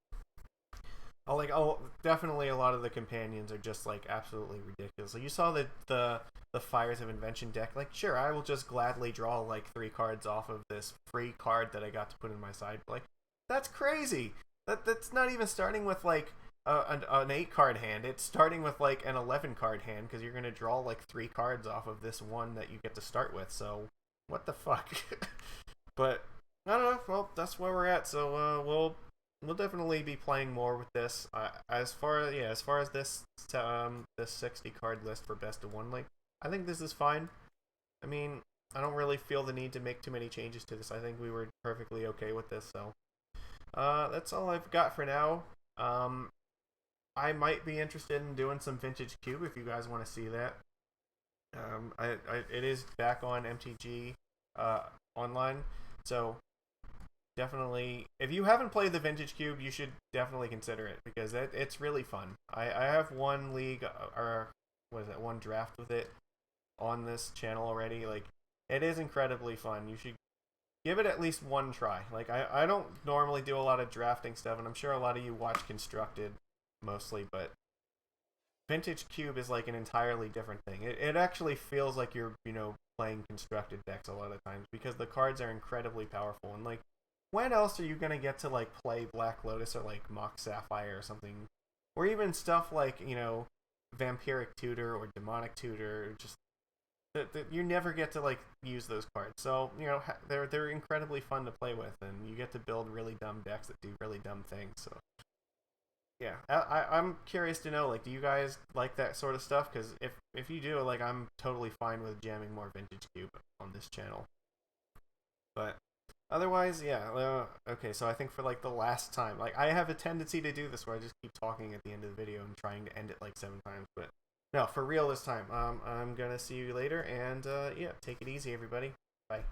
definitely a lot of the companions are just like absolutely ridiculous. Like, you saw the Fires of Invention deck. Like, sure, I will just gladly draw like 3 cards off of this free card that I got to put in my side. Like, that's crazy. That's not even starting with like an 8-card hand. It's starting with like an 11-card hand, because you're gonna draw like 3 cards off of this one that you get to start with. So what the fuck? But I don't know. Well, that's where we're at. So we'll definitely be playing more with this. As far as this 60-card list for best of 1, like, I think this is fine. I mean, I don't really feel the need to make too many changes to this. I think we were perfectly okay with this. So that's all I've got for now. I might be interested in doing some Vintage Cube if you guys want to see that. It is back on MTG online, so definitely, if you haven't played the Vintage Cube, you should definitely consider it, because it's really fun. I have one league, or what is it, one draft with it on this channel already. Like, it is incredibly fun. You should give it at least one try. Like, I don't normally do a lot of drafting stuff, and I'm sure a lot of you watch Constructed mostly, but Vintage Cube is like an entirely different thing. It actually feels like you're, playing constructed decks a lot of times because the cards are incredibly powerful. And like, when else are you gonna get to like play Black Lotus or like Mox Sapphire or something, or even stuff like Vampiric Tutor or Demonic Tutor? Just you never get to like use those cards. So they're incredibly fun to play with, and you get to build really dumb decks that do really dumb things. So yeah, I'm curious to know, like, do you guys like that sort of stuff? Because if you do, like, I'm totally fine with jamming more Vintage Cube on this channel. But otherwise, yeah. Okay, so I think for like the last time, like, I have a tendency to do this where I just keep talking at the end of the video and trying to end it like 7 times. But no, for real this time. I'm gonna see you later, and yeah, take it easy, everybody. Bye.